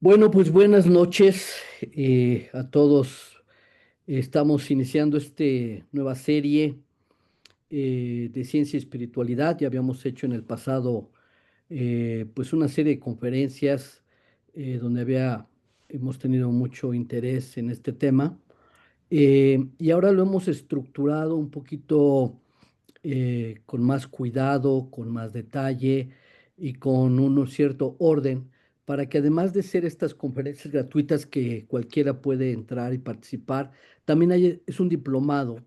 Bueno, pues buenas noches a todos. Estamos iniciando esta nueva serie de ciencia y espiritualidad. Ya habíamos hecho en el pasado pues una serie de conferencias donde hemos tenido mucho interés en este tema. Y ahora lo hemos estructurado un poquito con más cuidado, con más detalle y con un cierto orden, para que además de ser estas conferencias gratuitas que cualquiera puede entrar y participar, también es un diplomado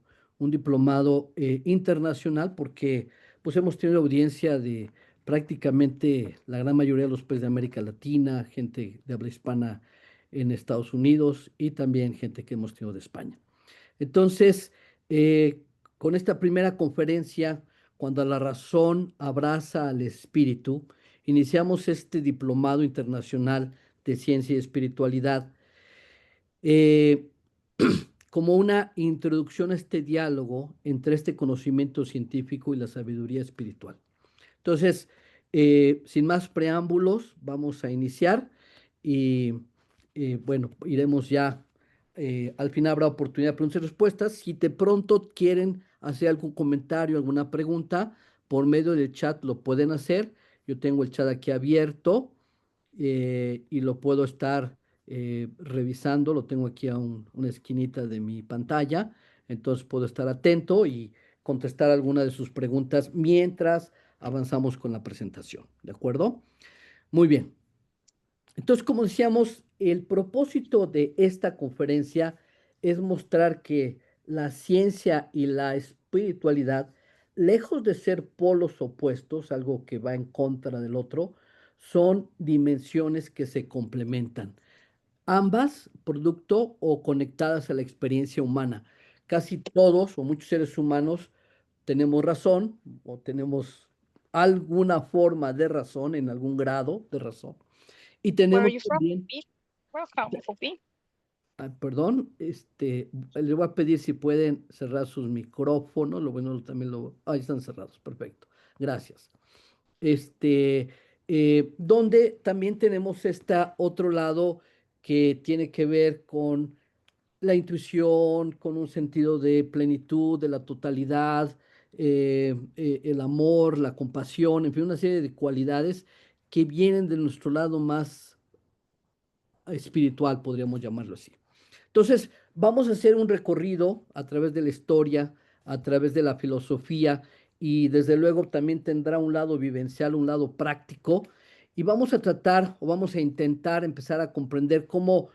internacional, porque pues hemos tenido audiencia de prácticamente la gran mayoría de los países de América Latina, gente de habla hispana en Estados Unidos y también gente que hemos tenido de España. Entonces, eh, con esta primera conferencia, cuando la razón abraza al espíritu, iniciamos este diplomado internacional de ciencia y espiritualidad eh, como una introducción a este diálogo entre este conocimiento científico y la sabiduría espiritual. Entonces, sin más preámbulos, vamos a iniciar y bueno, iremos ya. Al final habrá oportunidad de preguntas y respuestas. Si de pronto quieren hacer algún comentario, alguna pregunta, por medio del chat lo pueden hacer. Yo tengo el chat aquí abierto y lo puedo estar revisando. Lo tengo aquí a una esquinita de mi pantalla. Entonces puedo estar atento y contestar alguna de sus preguntas mientras avanzamos con la presentación. ¿De acuerdo? Muy bien. Entonces, como decíamos, el propósito de esta conferencia es mostrar que la ciencia y la espiritualidad, lejos de ser polos opuestos, algo que va en contra del otro, son dimensiones que se complementan, ambas producto o conectadas a la experiencia humana. Casi todos o muchos seres humanos tenemos razón o tenemos alguna forma de razón, en algún grado de razón. Y Where are tenemos you from? también, B? Welcome, FOB. perdón, les voy a pedir si pueden cerrar sus micrófonos. Lo bueno también ahí están cerrados, perfecto. Gracias. Este, Donde también tenemos este otro lado que tiene que ver con la intuición, con un sentido de plenitud, de la totalidad, el amor, la compasión, en fin, una serie de cualidades que vienen de nuestro lado más espiritual, podríamos llamarlo así. Entonces, vamos a hacer un recorrido a través de la historia, a través de la filosofía y desde luego también tendrá un lado vivencial, un lado práctico y vamos a tratar o vamos a intentar empezar a comprender cómo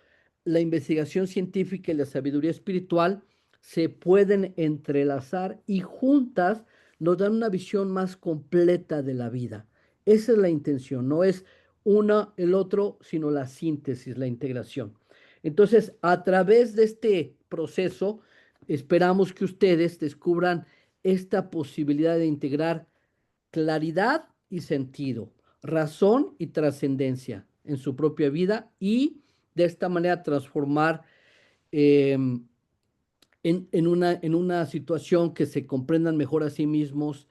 la investigación científica y la sabiduría espiritual se pueden entrelazar y juntas nos dan una visión más completa de la vida. Esa es la intención, no es una el otro, sino la síntesis, la integración. Entonces, a través de este proceso, esperamos que ustedes descubran esta posibilidad de integrar claridad y sentido, razón y trascendencia en su propia vida y de esta manera transformar eh, en una situación que se comprendan mejor a sí mismos,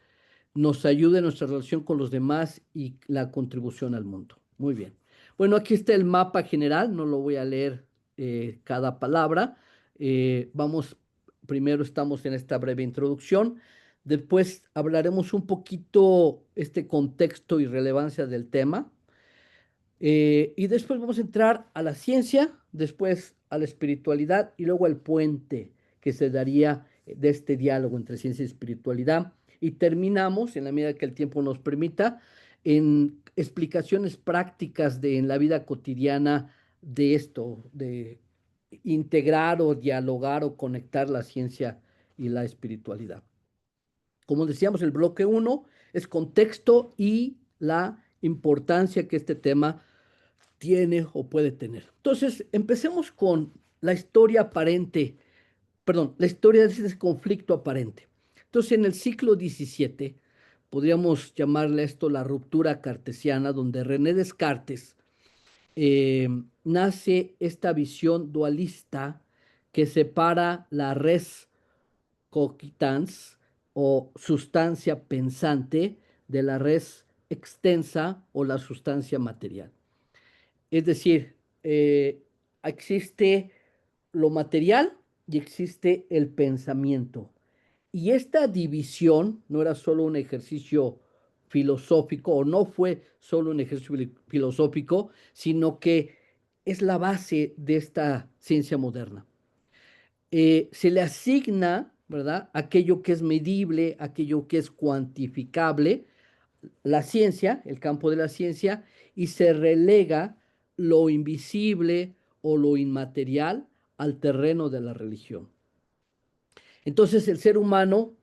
nos ayude en nuestra relación con los demás y la contribución al mundo. Muy bien. Bueno, aquí está el mapa general, no lo voy a leer cada palabra. Primero estamos en esta breve introducción, después hablaremos un poquito este contexto y relevancia del tema, y después vamos a entrar a la ciencia, después a la espiritualidad y luego al puente que se daría de este diálogo entre ciencia y espiritualidad. Y terminamos, en la medida que el tiempo nos permita, en explicaciones prácticas en la vida cotidiana de esto, de integrar o dialogar o conectar la ciencia y la espiritualidad. Como decíamos, el bloque uno es contexto y la importancia que este tema tiene o puede tener. Entonces, empecemos con la historia aparente, perdón, la historia de ese conflicto aparente. Entonces, en el siglo XVII, podríamos llamarle esto la ruptura cartesiana, donde René Descartes nace esta visión dualista que separa la res cogitans o sustancia pensante de la res extensa o la sustancia material. Es decir, eh, existe lo material y existe el pensamiento. Y esta división no era solo un ejercicio filosófico, o no fue solo un ejercicio filosófico, sino que es la base de esta ciencia moderna. Se le asigna, ¿verdad?, aquello que es medible, aquello que es cuantificable, la ciencia, el campo de la ciencia, y se relega lo invisible o lo inmaterial al terreno de la religión. Entonces el ser humano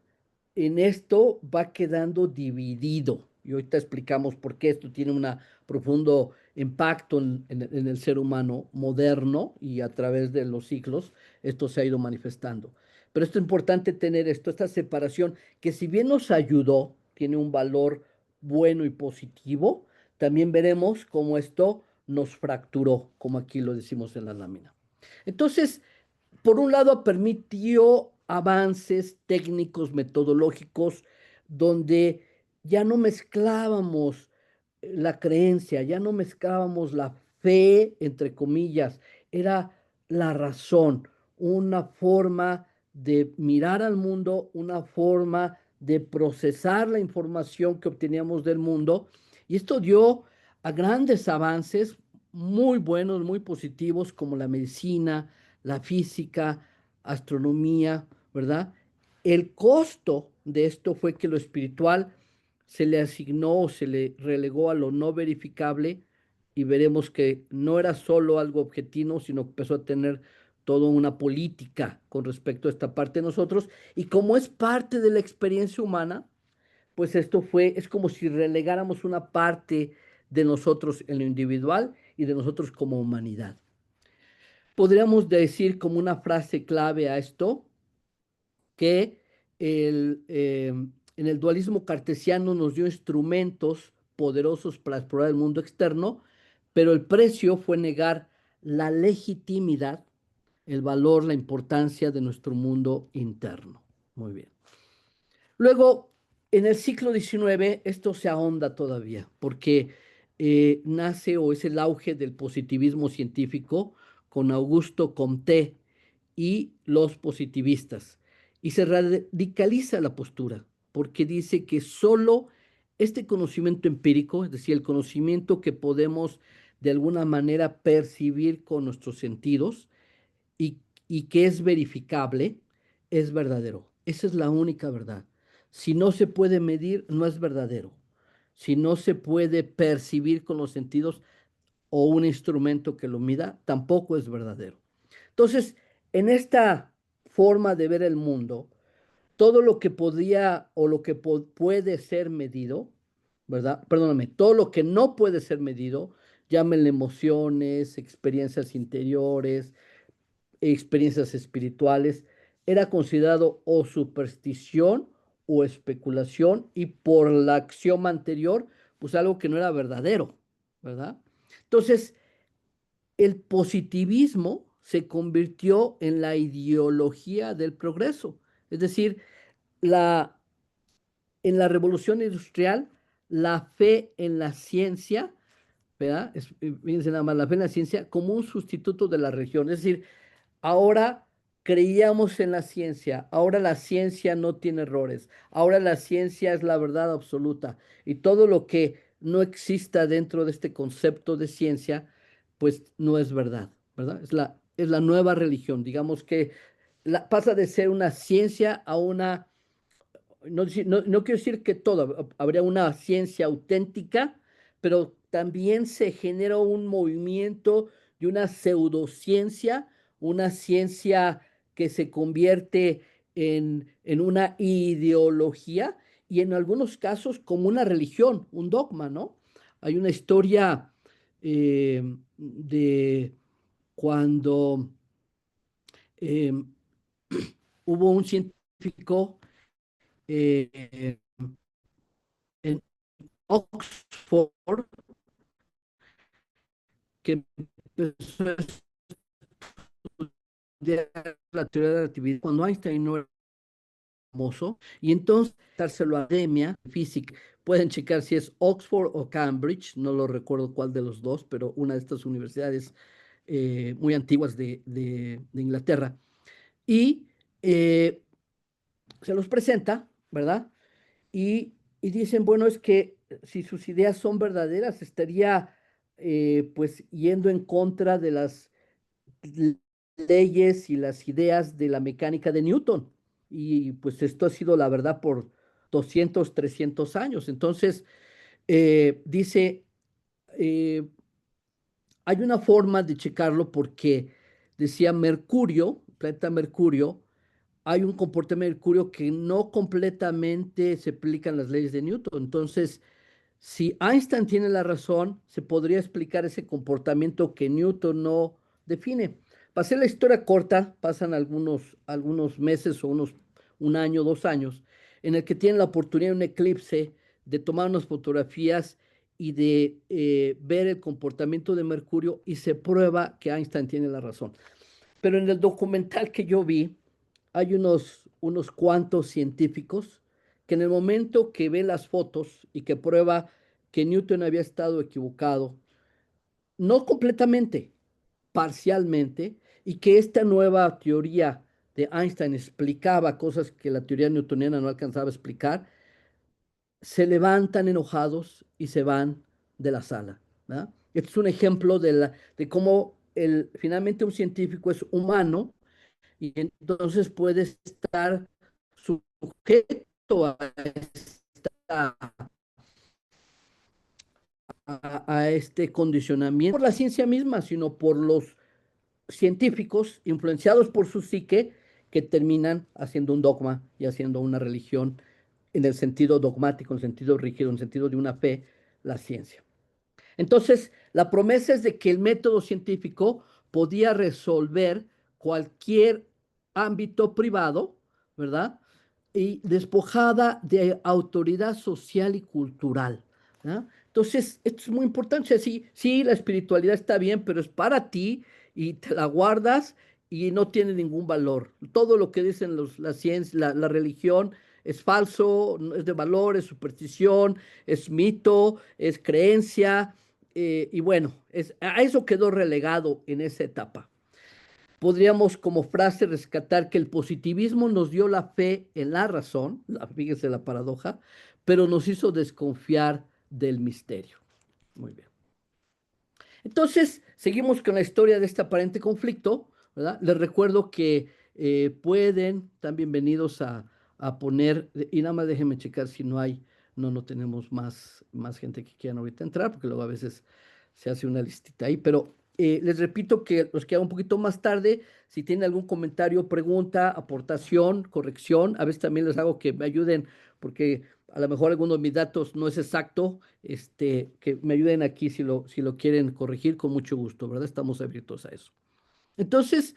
en esto va quedando dividido. Y ahorita explicamos por qué esto tiene un profundo impacto en el ser humano moderno y a través de los siglos esto se ha ido manifestando. Pero esto es importante tener esto, esta separación que si bien nos ayudó, tiene un valor bueno y positivo, también veremos cómo esto nos fracturó, como aquí lo decimos en la lámina. Entonces, por un lado, permitió avances técnicos, metodológicos, donde ya no mezclábamos la creencia, ya no mezclábamos la fe, entre comillas, era la razón, una forma de mirar al mundo, una forma de procesar la información que obteníamos del mundo, y esto dio a grandes avances muy buenos, muy positivos, como la medicina, la física, astronomía, ¿verdad? El costo de esto fue que lo espiritual se le asignó, se le relegó a lo no verificable, y veremos que no era solo algo objetivo, sino que empezó a tener toda una política con respecto a esta parte de nosotros. Y como es parte de la experiencia humana, pues esto fue, es como si relegáramos una parte de nosotros en lo individual y de nosotros como humanidad. Podríamos decir como una frase clave a esto que en el dualismo cartesiano nos dio instrumentos poderosos para explorar el mundo externo, pero el precio fue negar la legitimidad, el valor, la importancia de nuestro mundo interno. Muy bien. Luego, en el siglo XIX, esto se ahonda todavía, porque nace o es el auge del positivismo científico con Augusto Comte y los positivistas. Y se radicaliza la postura, porque dice que solo este conocimiento empírico, es decir, el conocimiento que podemos de alguna manera percibir con nuestros sentidos y, y que es verificable, es verdadero. Esa es la única verdad. Si no se puede medir, no es verdadero. Si no se puede percibir con los sentidos o un instrumento que lo mida, tampoco es verdadero. Entonces, en esta forma de ver el mundo, todo lo que podía o lo que puede ser medido, ¿verdad? Perdóname, todo lo que no puede ser medido, llámenle emociones, experiencias interiores, experiencias espirituales, era considerado o superstición o especulación, y por la axioma anterior, pues algo que no era verdadero, ¿verdad? Entonces, el positivismo se convirtió en la ideología del progreso. Es decir, la, en la revolución industrial, la fe en la ciencia, ¿verdad? Fíjense nada más, la fe en la ciencia como un sustituto de la religión. Es decir, ahora creíamos en la ciencia, ahora la ciencia no tiene errores, ahora la ciencia es la verdad absoluta, y todo lo que no exista dentro de este concepto de ciencia, pues no es verdad, ¿verdad? Es la nueva religión, digamos que pasa de ser una ciencia a una, no quiero decir que todo, habría una ciencia auténtica, pero también se genera un movimiento de una pseudociencia, una ciencia que se convierte en una ideología, y en algunos casos como una religión, un dogma, ¿no? Hay una historia de cuando eh, hubo un científico eh, en Oxford que empezó a estudiar la teoría de la relatividad cuando Einstein no era famoso, y entonces dárselo a la academia física. Pueden checar si es Oxford o Cambridge, no lo recuerdo cuál de los dos, pero una de estas universidades muy antiguas de Inglaterra. Y eh, se los presenta, ¿verdad? Y dicen, bueno, es que si sus ideas son verdaderas, estaría pues yendo en contra de las l- leyes y las ideas de la mecánica de Newton. Y pues esto ha sido la verdad por 200 300 años. Entonces, dice, eh, hay una forma de checarlo porque decía Mercurio, planeta Mercurio, hay un comportamiento de Mercurio que no completamente se aplican las leyes de Newton. Entonces, si Einstein tiene la razón, se podría explicar ese comportamiento que Newton no define. Para hacer la historia corta, pasan algunos meses o un año, 2 años, en el que tienen la oportunidad de un eclipse, de tomar unas fotografías y de ver el comportamiento de Mercurio y se prueba que Einstein tiene la razón. Pero en el documental que yo vi, hay unos cuantos científicos que en el momento que ve las fotos y que prueba que Newton había estado equivocado, no completamente, parcialmente, y que esta nueva teoría de Einstein explicaba cosas que la teoría newtoniana no alcanzaba a explicar, se levantan enojados y se van de la sala, ¿verdad? Este es un ejemplo de cómo finalmente un científico es humano y entonces puede estar sujeto esta, a este condicionamiento por la ciencia misma, sino por los científicos influenciados por su psique que terminan haciendo un dogma y haciendo una religión en el sentido dogmático, en el sentido rígido, en el sentido de una fe, la ciencia. Entonces, la promesa es de que el método científico podía resolver cualquier ámbito privado, ¿verdad? Y despojada de autoridad social y cultural, ¿verdad? Entonces, esto es muy importante. O sea, sí, sí, la espiritualidad está bien, pero es para ti y te la guardas y no tiene ningún valor. Todo lo que dicen la ciencia, la religión es falso, no es de valor, es superstición, es mito, es creencia, y bueno, a eso quedó relegado en esa etapa. Podríamos como frase rescatar que el positivismo nos dio la fe en la razón, fíjese la paradoja, pero nos hizo desconfiar del misterio. Muy bien. Entonces, seguimos con la historia de este aparente conflicto, ¿verdad? Les recuerdo que pueden, están bienvenidos a poner, y nada más déjenme checar si no tenemos más gente que quieran ahorita entrar, porque luego a veces se hace una listita ahí, pero les repito que los que hagan un poquito más tarde, si tienen algún comentario, pregunta, aportación, corrección, a veces también les hago que me ayuden, porque a lo mejor alguno de mis datos no es exacto, que me ayuden aquí si lo quieren corregir con mucho gusto, ¿verdad? Estamos abiertos a eso. Entonces,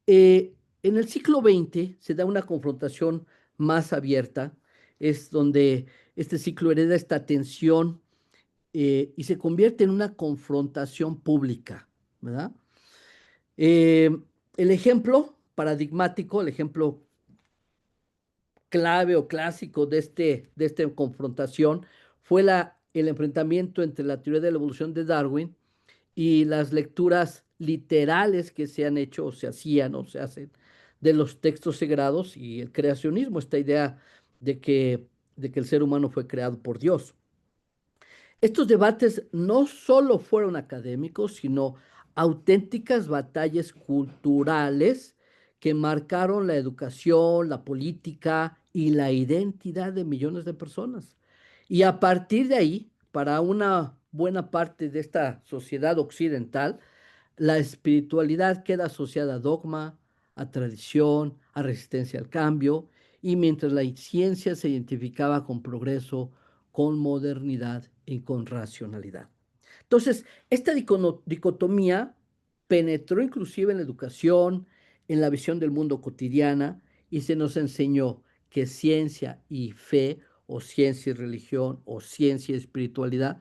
en el siglo XX se da una confrontación más abierta, es donde este ciclo hereda esta tensión y se convierte en una confrontación pública, ¿verdad? Eh, el ejemplo paradigmático, el ejemplo clave o clásico de esta confrontación fue el enfrentamiento entre la teoría de la evolución de Darwin y las lecturas literales que se han hecho o se hacían o se hacen de los textos sagrados y el creacionismo, esta idea de que, de que el ser humano fue creado por Dios. Estos debates no solo fueron académicos, sino auténticas batallas culturales que marcaron la educación, la política y la identidad de millones de personas. Y a partir de ahí, para una buena parte de esta sociedad occidental, la espiritualidad queda asociada a dogma, a tradición, a resistencia al cambio, y mientras la ciencia se identificaba con progreso, con modernidad y con racionalidad. Entonces, esta dicotomía penetró inclusive en la educación, en la visión del mundo cotidiana, y se nos enseñó que ciencia y fe, o ciencia y religión, o ciencia y espiritualidad,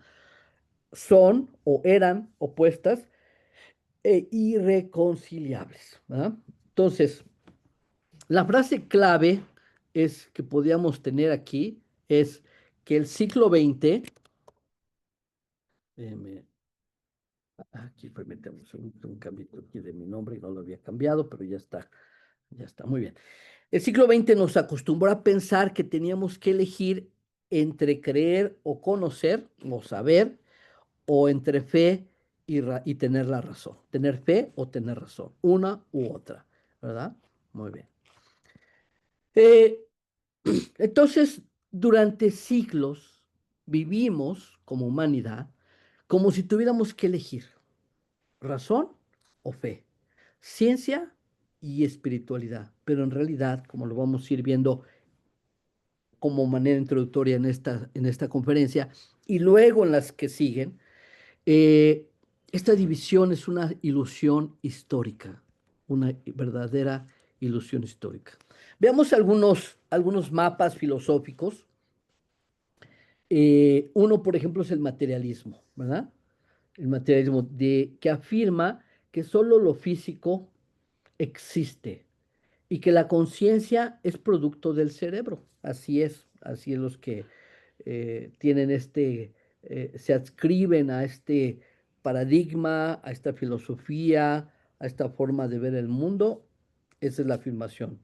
son o eran opuestas e irreconciliables, ¿verdad? Entonces, la frase clave es que podríamos tener aquí es que el siglo XX, déjenme Aquí permítame un cambio aquí de mi nombre y no lo había cambiado, pero ya está, muy bien. El siglo XX nos acostumbró a pensar que teníamos que elegir entre creer o conocer o saber, o entre fe y tener la razón. Tener fe o tener razón, una u otra, ¿verdad? Muy bien. Eh, entonces, durante siglos vivimos como humanidad como si tuviéramos que elegir razón o fe, ciencia y espiritualidad. Pero en realidad, como lo vamos a ir viendo como manera introductoria en esta conferencia y luego en las que siguen, eh, esta división es una ilusión histórica, una verdadera ilusión histórica. Veamos algunos mapas filosóficos. Uno, por ejemplo, es el materialismo, ¿verdad? El materialismo que afirma que solo lo físico existe y que la conciencia es producto del cerebro. Así es los que tienen se adscriben a este paradigma, a esta filosofía, a esta forma de ver el mundo. Esa es la afirmación.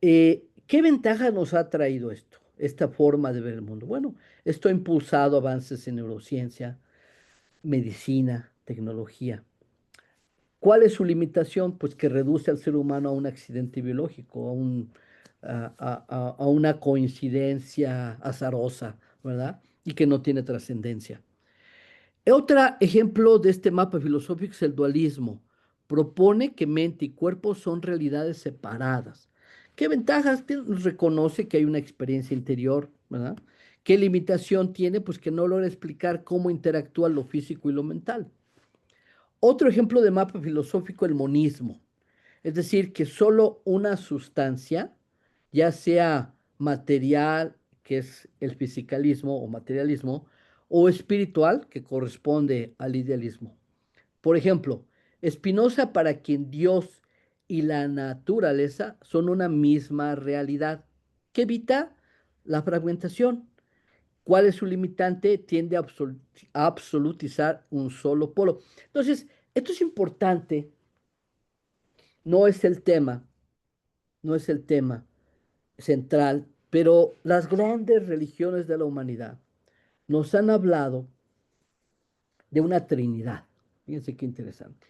¿Qué ventaja nos ha traído esto, esta forma de ver el mundo? Bueno, esto ha impulsado avances en neurociencia, medicina, tecnología. ¿Cuál es su limitación? Pues que reduce al ser humano a un accidente biológico, a una coincidencia azarosa, ¿verdad? Y que no tiene trascendencia. Otro ejemplo de este mapa filosófico es el dualismo. Propone que mente y cuerpo son realidades separadas. ¿Qué ventajas tiene? Reconoce que hay una experiencia interior, ¿verdad? ¿Qué limitación tiene? Pues que no logra explicar cómo interactúa lo físico y lo mental. Otro ejemplo de mapa filosófico, el monismo. Es decir, que solo una sustancia, ya sea material, que es el fisicalismo o materialismo, o espiritual, que corresponde al idealismo. Por ejemplo, Spinoza, para quien Dios y la naturaleza son una misma realidad, que evita la fragmentación. ¿Cuál es su limitante? Tiende a absolutizar un solo polo. Entonces, esto es importante, no es el tema, no es el tema central, pero las grandes religiones de la humanidad nos han hablado de una trinidad. Fíjense qué interesante.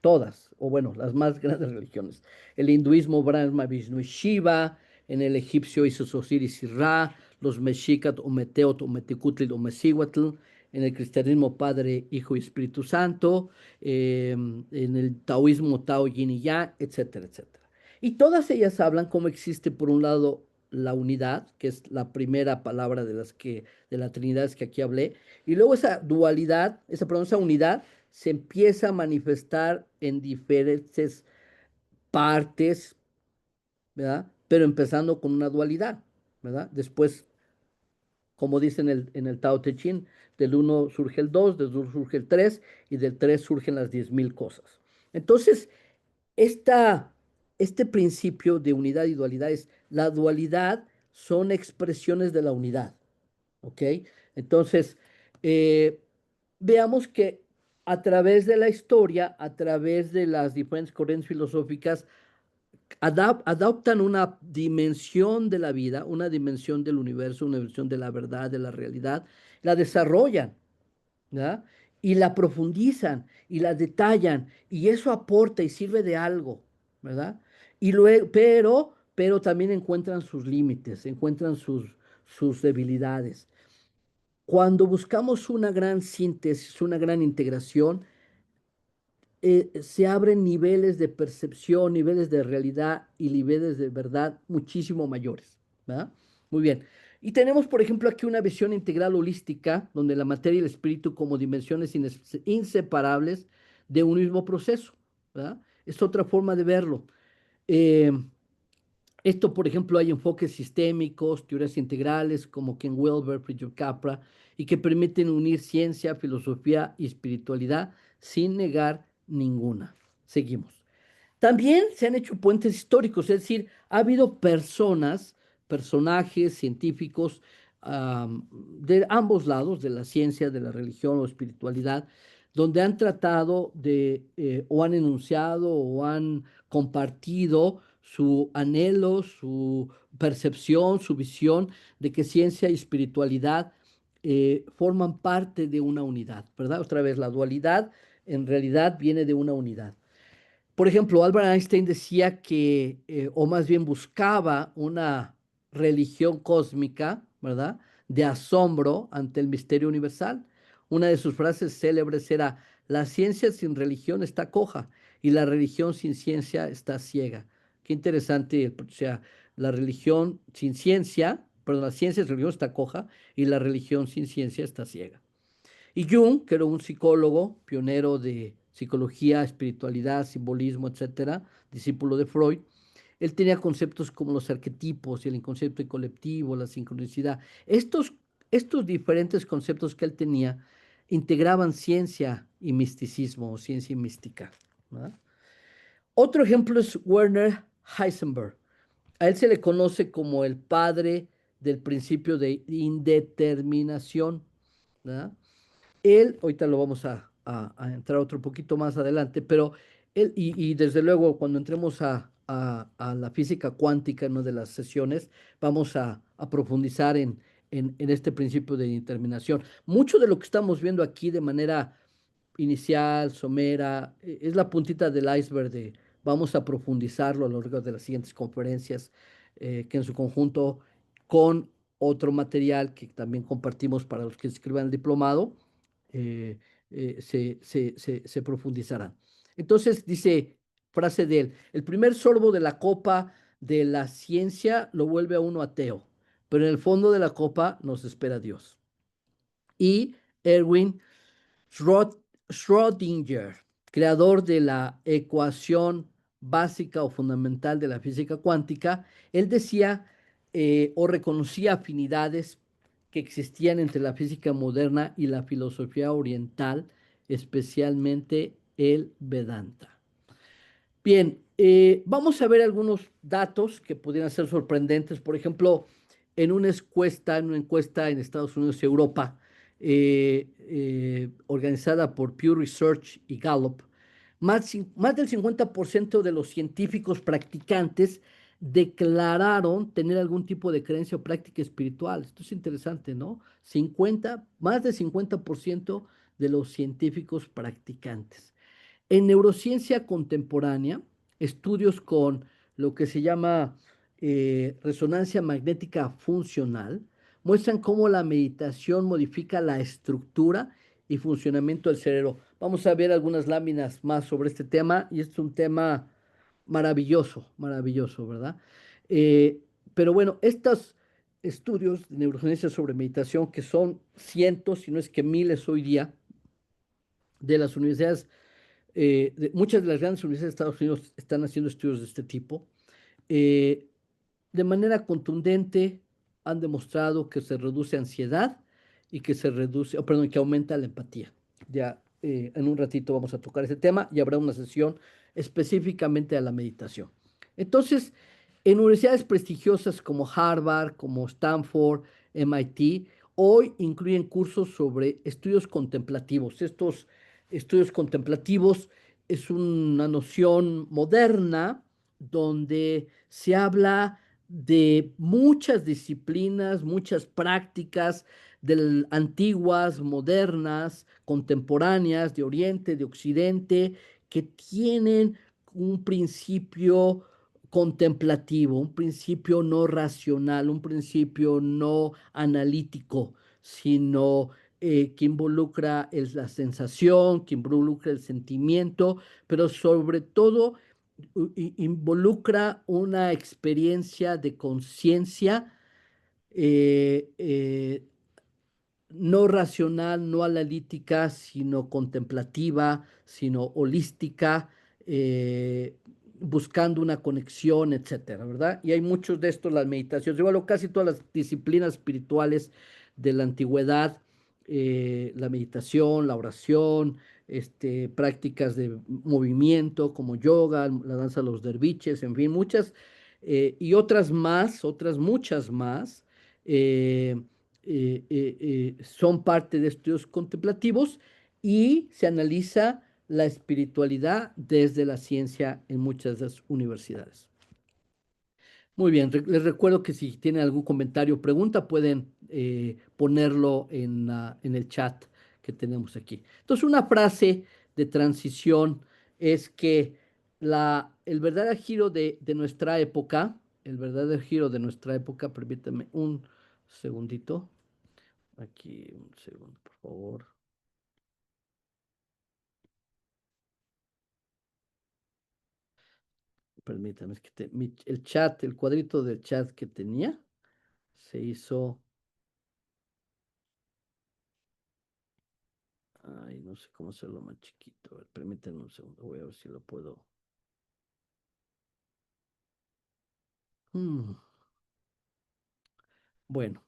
Todas, o bueno, las más grandes religiones. El hinduismo, Brahma, Vishnu y Shiva. En el egipcio, Isis, Osiris y Ra. Los mexicas, Ometeot, Ometicutli, Omecihuatl. En el cristianismo, Padre, Hijo y Espíritu Santo. En el taoísmo, Tao, Yin y Yang, etcétera, etcétera. Y todas ellas hablan cómo existe, por un lado, la unidad, que es la primera palabra de la Trinidad que aquí hablé, y luego esa dualidad, perdón, esa unidad se empieza a manifestar en diferentes partes, ¿verdad? Pero empezando con una dualidad, ¿verdad? Después, como dice en el Tao Te Ching, del uno surge el 2, del 2 surge el 3 y del 3 surgen las 10.000 cosas. Entonces, esta, este principio de unidad y dualidad es, la dualidad son expresiones de la unidad, ¿ok? Entonces, eh, veamos que a través de la historia, a través de las diferentes corrientes filosóficas, adoptan una dimensión de la vida, una dimensión del universo, una dimensión de la verdad, de la realidad, la desarrollan, ¿verdad? Y la profundizan y la detallan y eso aporta y sirve de algo, ¿verdad? Y luego, pero también encuentran sus límites, encuentran sus debilidades. Cuando buscamos una gran síntesis, una gran integración, se abren niveles de percepción, niveles de realidad y niveles de verdad muchísimo mayores, ¿verdad? Muy bien. Y tenemos, por ejemplo, aquí una visión integral holística, donde la materia y el espíritu como dimensiones inseparables de un mismo proceso, ¿verdad? Es otra forma de verlo. Eh, Esto, por ejemplo, hay enfoques sistémicos, teorías integrales como Ken Wilber, Fritjof Capra, y que permiten unir ciencia, filosofía y espiritualidad sin negar ninguna. Seguimos. También se han hecho puentes históricos, es decir, ha habido personajes científicos de ambos lados, de la ciencia, de la religión o espiritualidad, donde han tratado de, o han enunciado, o han compartido su anhelo, su percepción, su visión de que ciencia y espiritualidad forman parte de una unidad, ¿verdad? Otra vez, la dualidad en realidad viene de una unidad. Por ejemplo, Albert Einstein decía que, o más bien buscaba una religión cósmica, ¿verdad? De asombro ante el misterio universal. Una de sus frases célebres era, la ciencia sin religión está coja y la religión sin ciencia está ciega. Qué interesante, o sea, la religión sin ciencia, perdón, la ciencia sin religión está coja y la religión sin ciencia está ciega. Y Jung, que era un psicólogo, pionero de psicología, espiritualidad, simbolismo, etcétera, discípulo de Freud, él tenía conceptos como los arquetipos y el inconsciente colectivo, la sincronicidad. Estos diferentes conceptos que él tenía integraban ciencia y misticismo, o ciencia y mística, ¿verdad? Otro ejemplo es Werner Heisenberg. A él se le conoce como el padre del principio de indeterminación, ¿verdad? Él, ahorita lo vamos a entrar otro poquito más adelante, pero él, y desde luego cuando entremos a la física cuántica en una de las sesiones, vamos a profundizar en este principio de indeterminación. Mucho de lo que estamos viendo aquí de manera inicial, somera, es la puntita del iceberg de, vamos a profundizarlo a lo largo de las siguientes conferencias, que en su conjunto con otro material que también compartimos para los que escriban el diplomado, eh, se profundizarán. Entonces dice, frase de él, el primer sorbo de la copa de la ciencia lo vuelve a uno ateo, pero en el fondo de la copa nos espera Dios. Y Erwin Schrödinger, creador de la ecuación básica o fundamental de la física cuántica, él decía, o reconocía afinidades que existían entre la física moderna y la filosofía oriental, especialmente el Vedanta. Bien, vamos a ver algunos datos que pudieran ser sorprendentes. Por ejemplo, en una encuesta en Estados Unidos y Europa, organizada por Pew Research y Gallup, más del 50% de los científicos practicantes declararon tener algún tipo de creencia o práctica espiritual. Esto es interesante, ¿no? Más del 50% de los científicos practicantes. En neurociencia contemporánea, estudios con lo que se llama resonancia magnética funcional muestran cómo la meditación modifica la estructura y funcionamiento del cerebro. Vamos a ver algunas láminas más sobre este tema y este es un tema maravilloso, maravilloso, ¿verdad? Eh, pero bueno, estos estudios de neurociencia sobre meditación, que son cientos, si no es que miles hoy día, de las universidades, muchas de las grandes universidades de Estados Unidos están haciendo estudios de este tipo. eh, de manera contundente han demostrado que se reduce ansiedad y que se reduce, oh, perdón, que aumenta la empatía. Ya en un ratito vamos a tocar ese tema y habrá una sesión específicamente a la meditación. Entonces, en universidades prestigiosas como Harvard, como Stanford, MIT, hoy incluyen cursos sobre estudios contemplativos. Estos estudios contemplativos es una noción moderna donde se habla de muchas disciplinas, muchas prácticas antiguas, modernas, contemporáneas, de Oriente, de Occidente, que tienen un principio contemplativo, un principio no racional, un principio no analítico, sino que involucra la sensación, que involucra el sentimiento, pero sobre todo involucra una experiencia de conciencia eh, eh, no racional, no analítica, sino contemplativa, sino holística, eh, buscando una conexión, etcétera, ¿verdad? Y hay muchos de estos, las meditaciones, igual casi todas las disciplinas espirituales de la antigüedad, la meditación, la oración, prácticas de movimiento como yoga, la danza de los derviches, en fin, muchas, y otras más, otras muchas más. Son parte de estudios contemplativos y se analiza la espiritualidad desde la ciencia en muchas de las universidades. Muy bien, les recuerdo que si tienen algún comentario o pregunta pueden ponerlo en el chat que tenemos aquí. Entonces, una frase de transición es que el verdadero giro de nuestra época, el verdadero giro de nuestra época, permítame un segundito, aquí un segundo, por favor. Permítame, es que el chat, el cuadrito del chat que tenía, se hizo. Ay, no sé cómo hacerlo más chiquito. A ver, permítanme un segundo. Voy a ver si lo puedo. Mm, Bueno,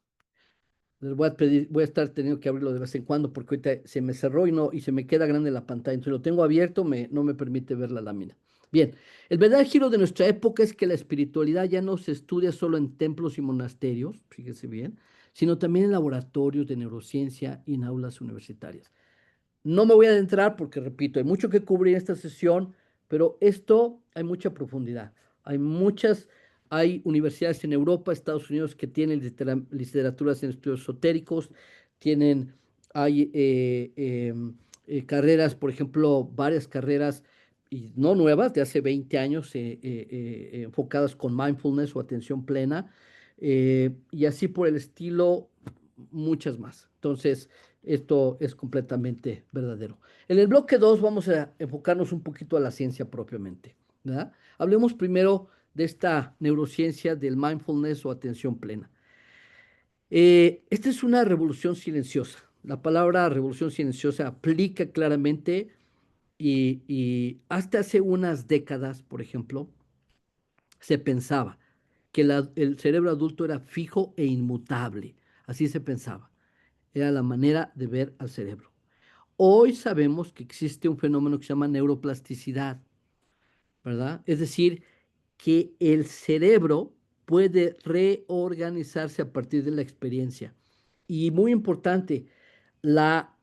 les voy a pedir, voy a estar teniendo que abrirlo de vez en cuando porque ahorita se me cerró y se me queda grande la pantalla. Entonces lo tengo abierto, no me permite ver la lámina. Bien, el verdadero giro de nuestra época es que la espiritualidad ya no se estudia solo en templos y monasterios, fíjese bien, sino también en laboratorios de neurociencia y en aulas universitarias. No me voy a adentrar porque, repito, hay mucho que cubrir en esta sesión, pero esto hay mucha profundidad. Hay muchas, hay universidades en Europa, Estados Unidos que tienen literaturas en estudios esotéricos, tienen, hay carreras, por ejemplo, varias carreras, y no nuevas, de hace 20 años, enfocadas con mindfulness o atención plena, y así por el estilo, muchas más. Entonces, esto es completamente verdadero. En el bloque 2 vamos a enfocarnos un poquito a la ciencia propiamente, ¿verdad? Hablemos primero de esta neurociencia del mindfulness o atención plena. Esta es una revolución silenciosa. La palabra revolución silenciosa aplica claramente y hasta hace unas décadas, por ejemplo, se pensaba que el cerebro adulto era fijo e inmutable. Así se pensaba. Era la manera de ver al cerebro. Hoy sabemos que existe un fenómeno que se llama neuroplasticidad, ¿verdad? Es decir, que el cerebro puede reorganizarse a partir de la experiencia. Y muy importante, la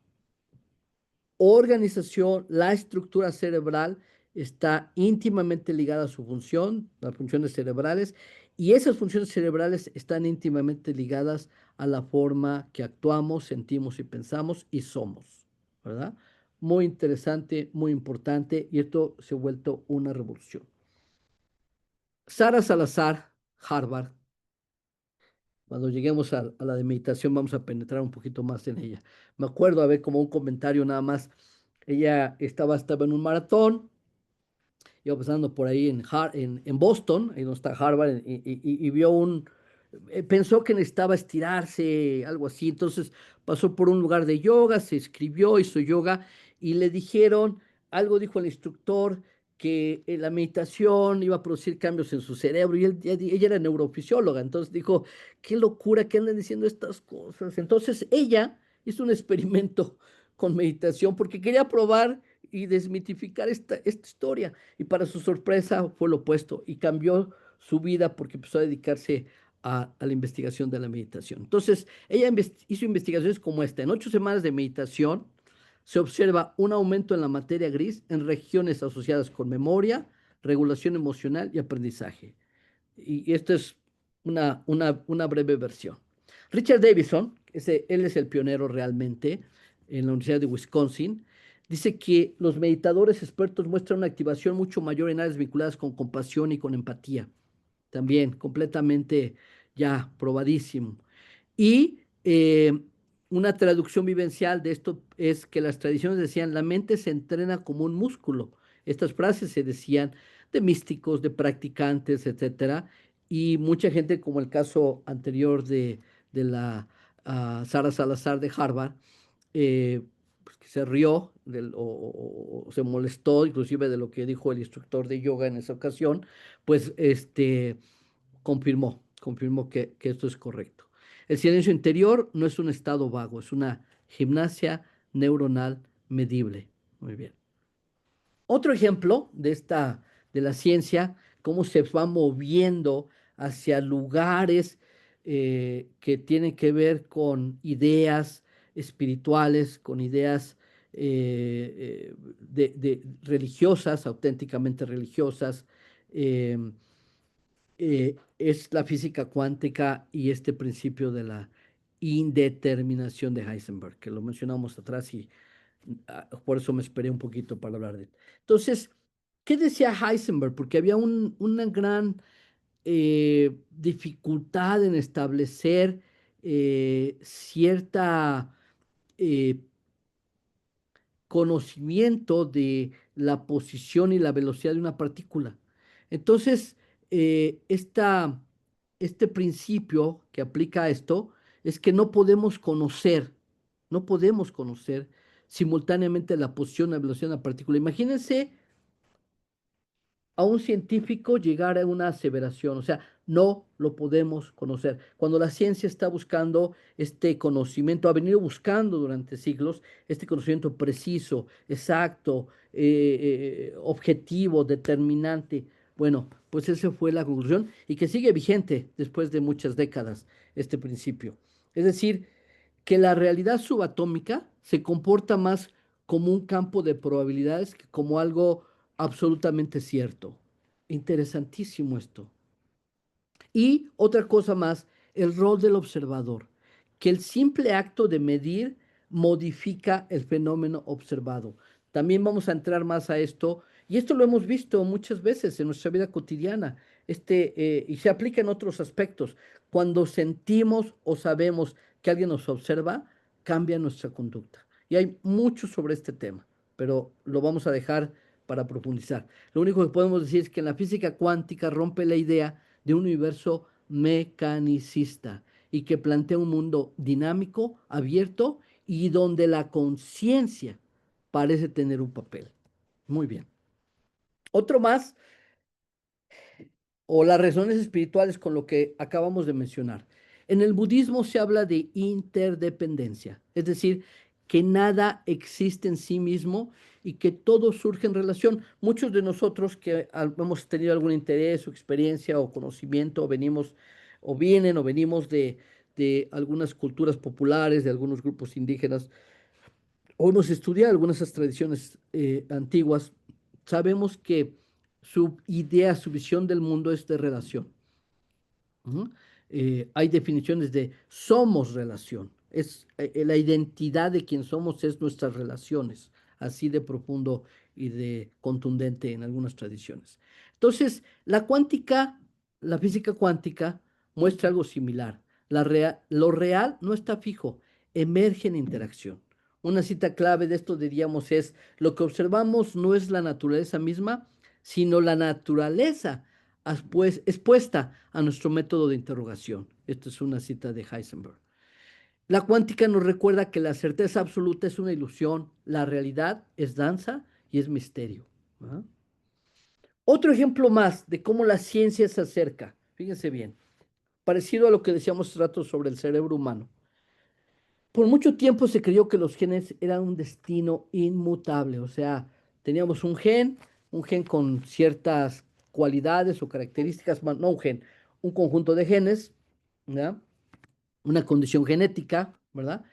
organización, la estructura cerebral está íntimamente ligada a su función, las funciones cerebrales, y esas funciones cerebrales están íntimamente ligadas a la forma que actuamos, sentimos y pensamos y somos, ¿verdad? Muy interesante, muy importante, y esto se ha vuelto una revolución. Sara Salazar, Harvard, cuando lleguemos a la de meditación vamos a penetrar un poquito más en ella. Me acuerdo, a ver, como un comentario nada más, ella estaba en un maratón, iba pasando por ahí en Boston, ahí donde está Harvard, y vio pensó que necesitaba estirarse, algo así, entonces pasó por un lugar de yoga, se inscribió, hizo yoga, y le dijeron, algo dijo el instructor, que la meditación iba a producir cambios en su cerebro, y ella era neurofisióloga, entonces dijo, qué locura que andan diciendo estas cosas. Entonces ella hizo un experimento con meditación porque quería probar y desmitificar esta historia. Y para su sorpresa fue lo opuesto y cambió su vida porque empezó a dedicarse a la investigación de la meditación. Entonces, ella hizo investigaciones como esta. En 8 semanas de meditación se observa un aumento en la materia gris en regiones asociadas con memoria, regulación emocional y aprendizaje. Y esto es una breve versión. Richard Davidson, él es el pionero realmente en la Universidad de Wisconsin, dice que los meditadores expertos muestran una activación mucho mayor en áreas vinculadas con compasión y con empatía. También completamente ya probadísimo. Y una traducción vivencial de esto es que las tradiciones decían, la mente se entrena como un músculo. Estas frases se decían de místicos, de practicantes, etcétera. Y mucha gente, como el caso anterior de la Sara Salazar de Harvard, pues, que se rió o se molestó inclusive de lo que dijo el instructor de yoga en esa ocasión, pues confirmó que esto es correcto. El silencio interior no es un estado vago, es una gimnasia neuronal medible. Muy bien. Otro ejemplo de la ciencia, cómo se va moviendo hacia lugares que tienen que ver con ideas espirituales, con ideas religiosas, auténticamente religiosas. eh, es la física cuántica y este principio de la indeterminación de Heisenberg, que lo mencionamos atrás y por eso me esperé un poquito para hablar de él. Entonces, ¿qué decía Heisenberg? Porque había una gran dificultad en establecer cierta eh, conocimiento de la posición y la velocidad de una partícula. Entonces, este principio que aplica a esto es que no podemos conocer simultáneamente la posición y la velocidad de una partícula. Imagínense a un científico llegar a una aseveración, o sea, no lo podemos conocer. Cuando la ciencia está buscando este conocimiento, ha venido buscando durante siglos este conocimiento preciso, exacto, objetivo, determinante. Bueno, pues esa fue la conclusión y que sigue vigente después de muchas décadas este principio. Es decir, que la realidad subatómica se comporta más como un campo de probabilidades que como algo absolutamente cierto. Interesantísimo esto. Y otra cosa más, el rol del observador, que el simple acto de medir modifica el fenómeno observado. También vamos a entrar más a esto, y esto lo hemos visto muchas veces en nuestra vida cotidiana, y se aplica en otros aspectos. Cuando sentimos o sabemos que alguien nos observa, cambia nuestra conducta. Y hay mucho sobre este tema, pero lo vamos a dejar para profundizar. Lo único que podemos decir es que en la física cuántica rompe la idea de un universo mecanicista y que plantea un mundo dinámico, abierto y donde la conciencia parece tener un papel. Muy bien. Otro más, o las razones espirituales con lo que acabamos de mencionar. En el budismo se habla de interdependencia, es decir, que nada existe en sí mismo y que todo surge en relación. Muchos de nosotros que hemos tenido algún interés o experiencia o conocimiento o venimos o vienen o venimos de algunas culturas populares, de algunos grupos indígenas, o hemos estudiado algunas de esas tradiciones antiguas, sabemos que su idea, su visión del mundo es de relación. Ujú. Hay definiciones de somos relación. La identidad de quien somos es nuestras relaciones, así de profundo y de contundente en algunas tradiciones. Entonces, la física cuántica muestra algo similar. Lo real no está fijo, emerge en interacción. Una cita clave de esto diríamos es, lo que observamos no es la naturaleza misma, sino la naturaleza pues, expuesta a nuestro método de interrogación. Esta es una cita de Heisenberg. La cuántica nos recuerda que la certeza absoluta es una ilusión, la realidad es danza y es misterio. ¿Ah? Otro ejemplo más de cómo la ciencia se acerca, fíjense bien, parecido a lo que decíamos hace rato sobre el cerebro humano. Por mucho tiempo se creyó que los genes eran un destino inmutable, o sea, teníamos un gen con ciertas cualidades o características, no un gen, un conjunto de genes, ¿verdad? Una condición genética, ¿verdad?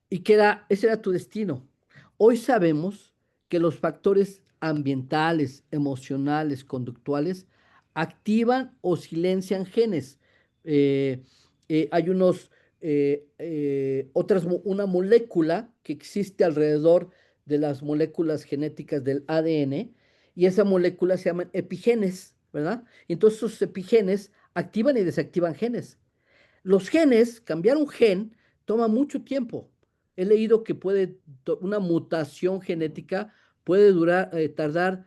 Y ese era tu destino. Hoy sabemos que los factores ambientales, emocionales, conductuales, activan o silencian genes. Eh, hay una molécula que existe alrededor de las moléculas genéticas del ADN y esa molécula se llama epigenes, ¿verdad? Entonces esos epigenes activan y desactivan genes. Los genes, cambiar un gen, toma mucho tiempo. He leído que una mutación genética puede tardar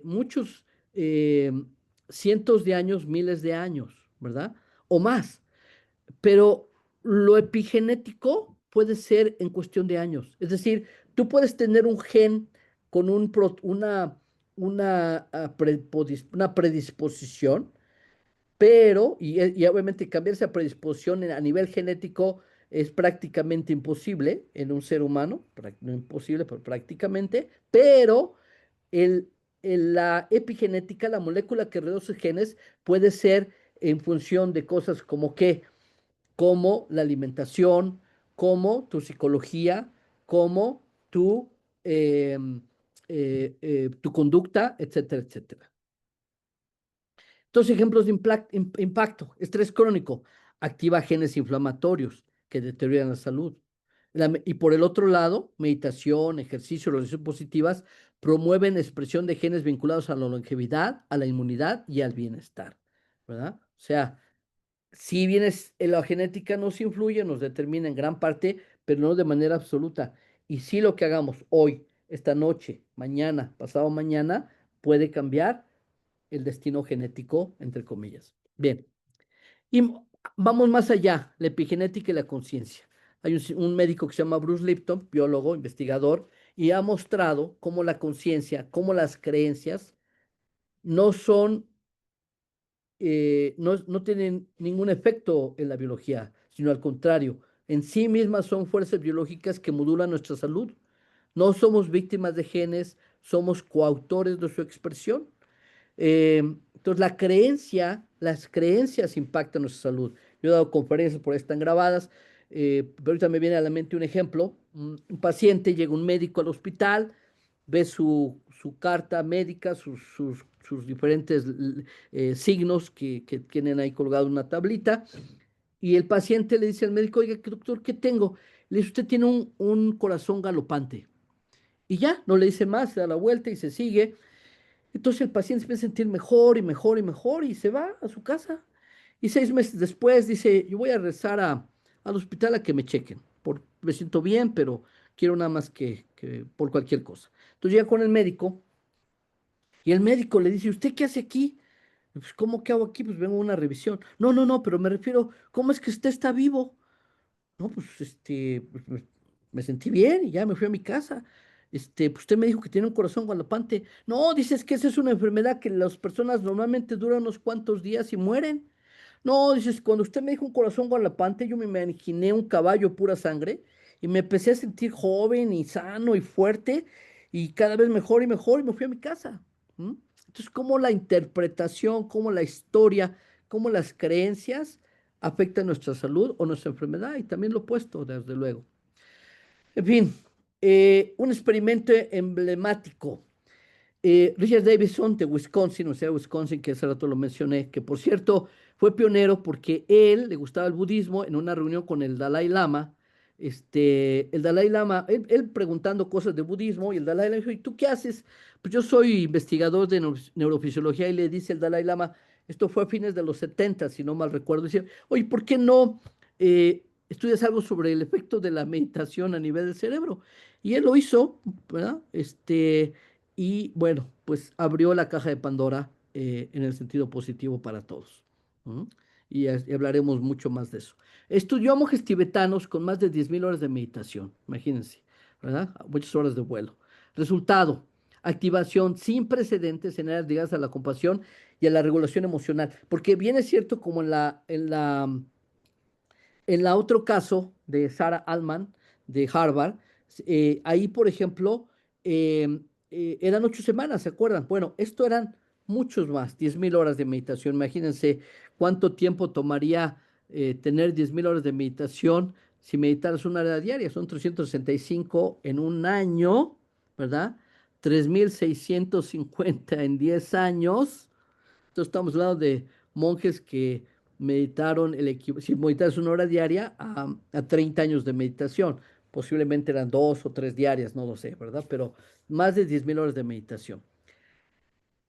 muchos cientos de años, miles de años, ¿verdad? O más. Pero lo epigenético puede ser en cuestión de años. Es decir, tú puedes tener un gen con una predisposición, pero, y obviamente cambiar esa predisposición a nivel genético es prácticamente imposible en un ser humano, no imposible, pero prácticamente, pero el, la epigenética, la molécula que reduce genes, puede ser en función de cosas como qué, como la alimentación, como tu psicología, como tu tu conducta, etcétera, etcétera. Dos ejemplos de impacto. Estrés crónico activa genes inflamatorios que deterioran la salud. Y por el otro lado, meditación, ejercicio, relaciones positivas promueven expresión de genes vinculados a la longevidad, a la inmunidad y al bienestar, ¿verdad? O sea, si bien la genética nos influye, nos determina en gran parte, pero no de manera absoluta. Y si lo que hagamos hoy, esta noche, mañana, pasado mañana, puede cambiar el destino genético, entre comillas. Bien, y vamos más allá, la epigenética y la conciencia. Hay un médico que se llama Bruce Lipton, biólogo, investigador, y ha mostrado cómo la conciencia, cómo las creencias no son, no tienen ningún efecto en la biología, sino al contrario, en sí mismas son fuerzas biológicas que modulan nuestra salud. No somos víctimas de genes, somos coautores de su expresión. Entonces, las creencias impactan nuestra salud. Yo he dado conferencias, por ahí están grabadas, pero ahorita me viene a la mente un ejemplo. Un paciente, llega un médico al hospital, ve su carta médica, sus diferentes signos que tienen ahí colgado en una tablita, y el paciente le dice al médico, oiga, doctor, ¿qué tengo? Le dice, usted tiene un corazón galopante. Y ya, no le dice más, se da la vuelta y se sigue. Entonces el paciente se empieza a sentir mejor y mejor y mejor y se va a su casa. Y 6 meses después dice, yo voy a rezar al hospital a que me chequen. Me siento bien, pero quiero nada más que por cualquier cosa. Entonces llega con el médico y el médico le dice, ¿usted qué hace aquí? Pues, ¿cómo que hago aquí? Pues vengo a una revisión. No, no, no, pero me refiero, ¿cómo es que usted está vivo? No, pues pues, me sentí bien y ya me fui a mi casa. Pues usted me dijo que tiene un corazón galopante. No, dices que esa es una enfermedad que las personas normalmente duran unos cuantos días y mueren. No, dices, cuando usted me dijo un corazón galopante, yo me imaginé un caballo pura sangre y me empecé a sentir joven y sano y fuerte y cada vez mejor y me fui a mi casa. ¿Mm? Entonces, cómo la interpretación, cómo la historia, cómo las creencias afectan nuestra salud o nuestra enfermedad y también lo opuesto, desde luego. En fin, un experimento emblemático. Richard Davidson de Wisconsin, o sea, Wisconsin, que hace rato lo mencioné, que por cierto fue pionero porque él le gustaba el budismo en una reunión con el Dalai Lama. El Dalai Lama, él preguntando cosas de budismo, y el Dalai Lama dijo, ¿y tú qué haces? Pues yo soy investigador de neurofisiología, y le dice el Dalai Lama, esto fue a fines de los 70, si no mal recuerdo, dice, oye, ¿por qué no estudias algo sobre el efecto de la meditación a nivel del cerebro? Y él lo hizo, ¿verdad? Y bueno, pues abrió la caja de Pandora en el sentido positivo para todos. ¿Mm? Y hablaremos mucho más de eso. Estudió a monjes tibetanos con más de 10.000 horas de meditación, imagínense, ¿verdad? Muchas horas de vuelo. Resultado, activación sin precedentes en áreas ligadas a la compasión y a la regulación emocional. Porque bien es cierto como en la otro caso de Sarah Altman de Harvard, ahí, por ejemplo, eran 8 semanas, ¿se acuerdan? Bueno, esto eran muchos más, 10.000 horas de meditación. Imagínense cuánto tiempo tomaría tener 10.000 horas de meditación si meditaras una hora diaria. Son 365 en un año, ¿verdad? 3.650 en 10 años. Entonces estamos hablando de monjes que meditaron si meditas una hora diaria a 30 años de meditación. Posiblemente eran 2 o 3 diarias, no lo sé, ¿verdad? Pero más de 10.000 horas de meditación.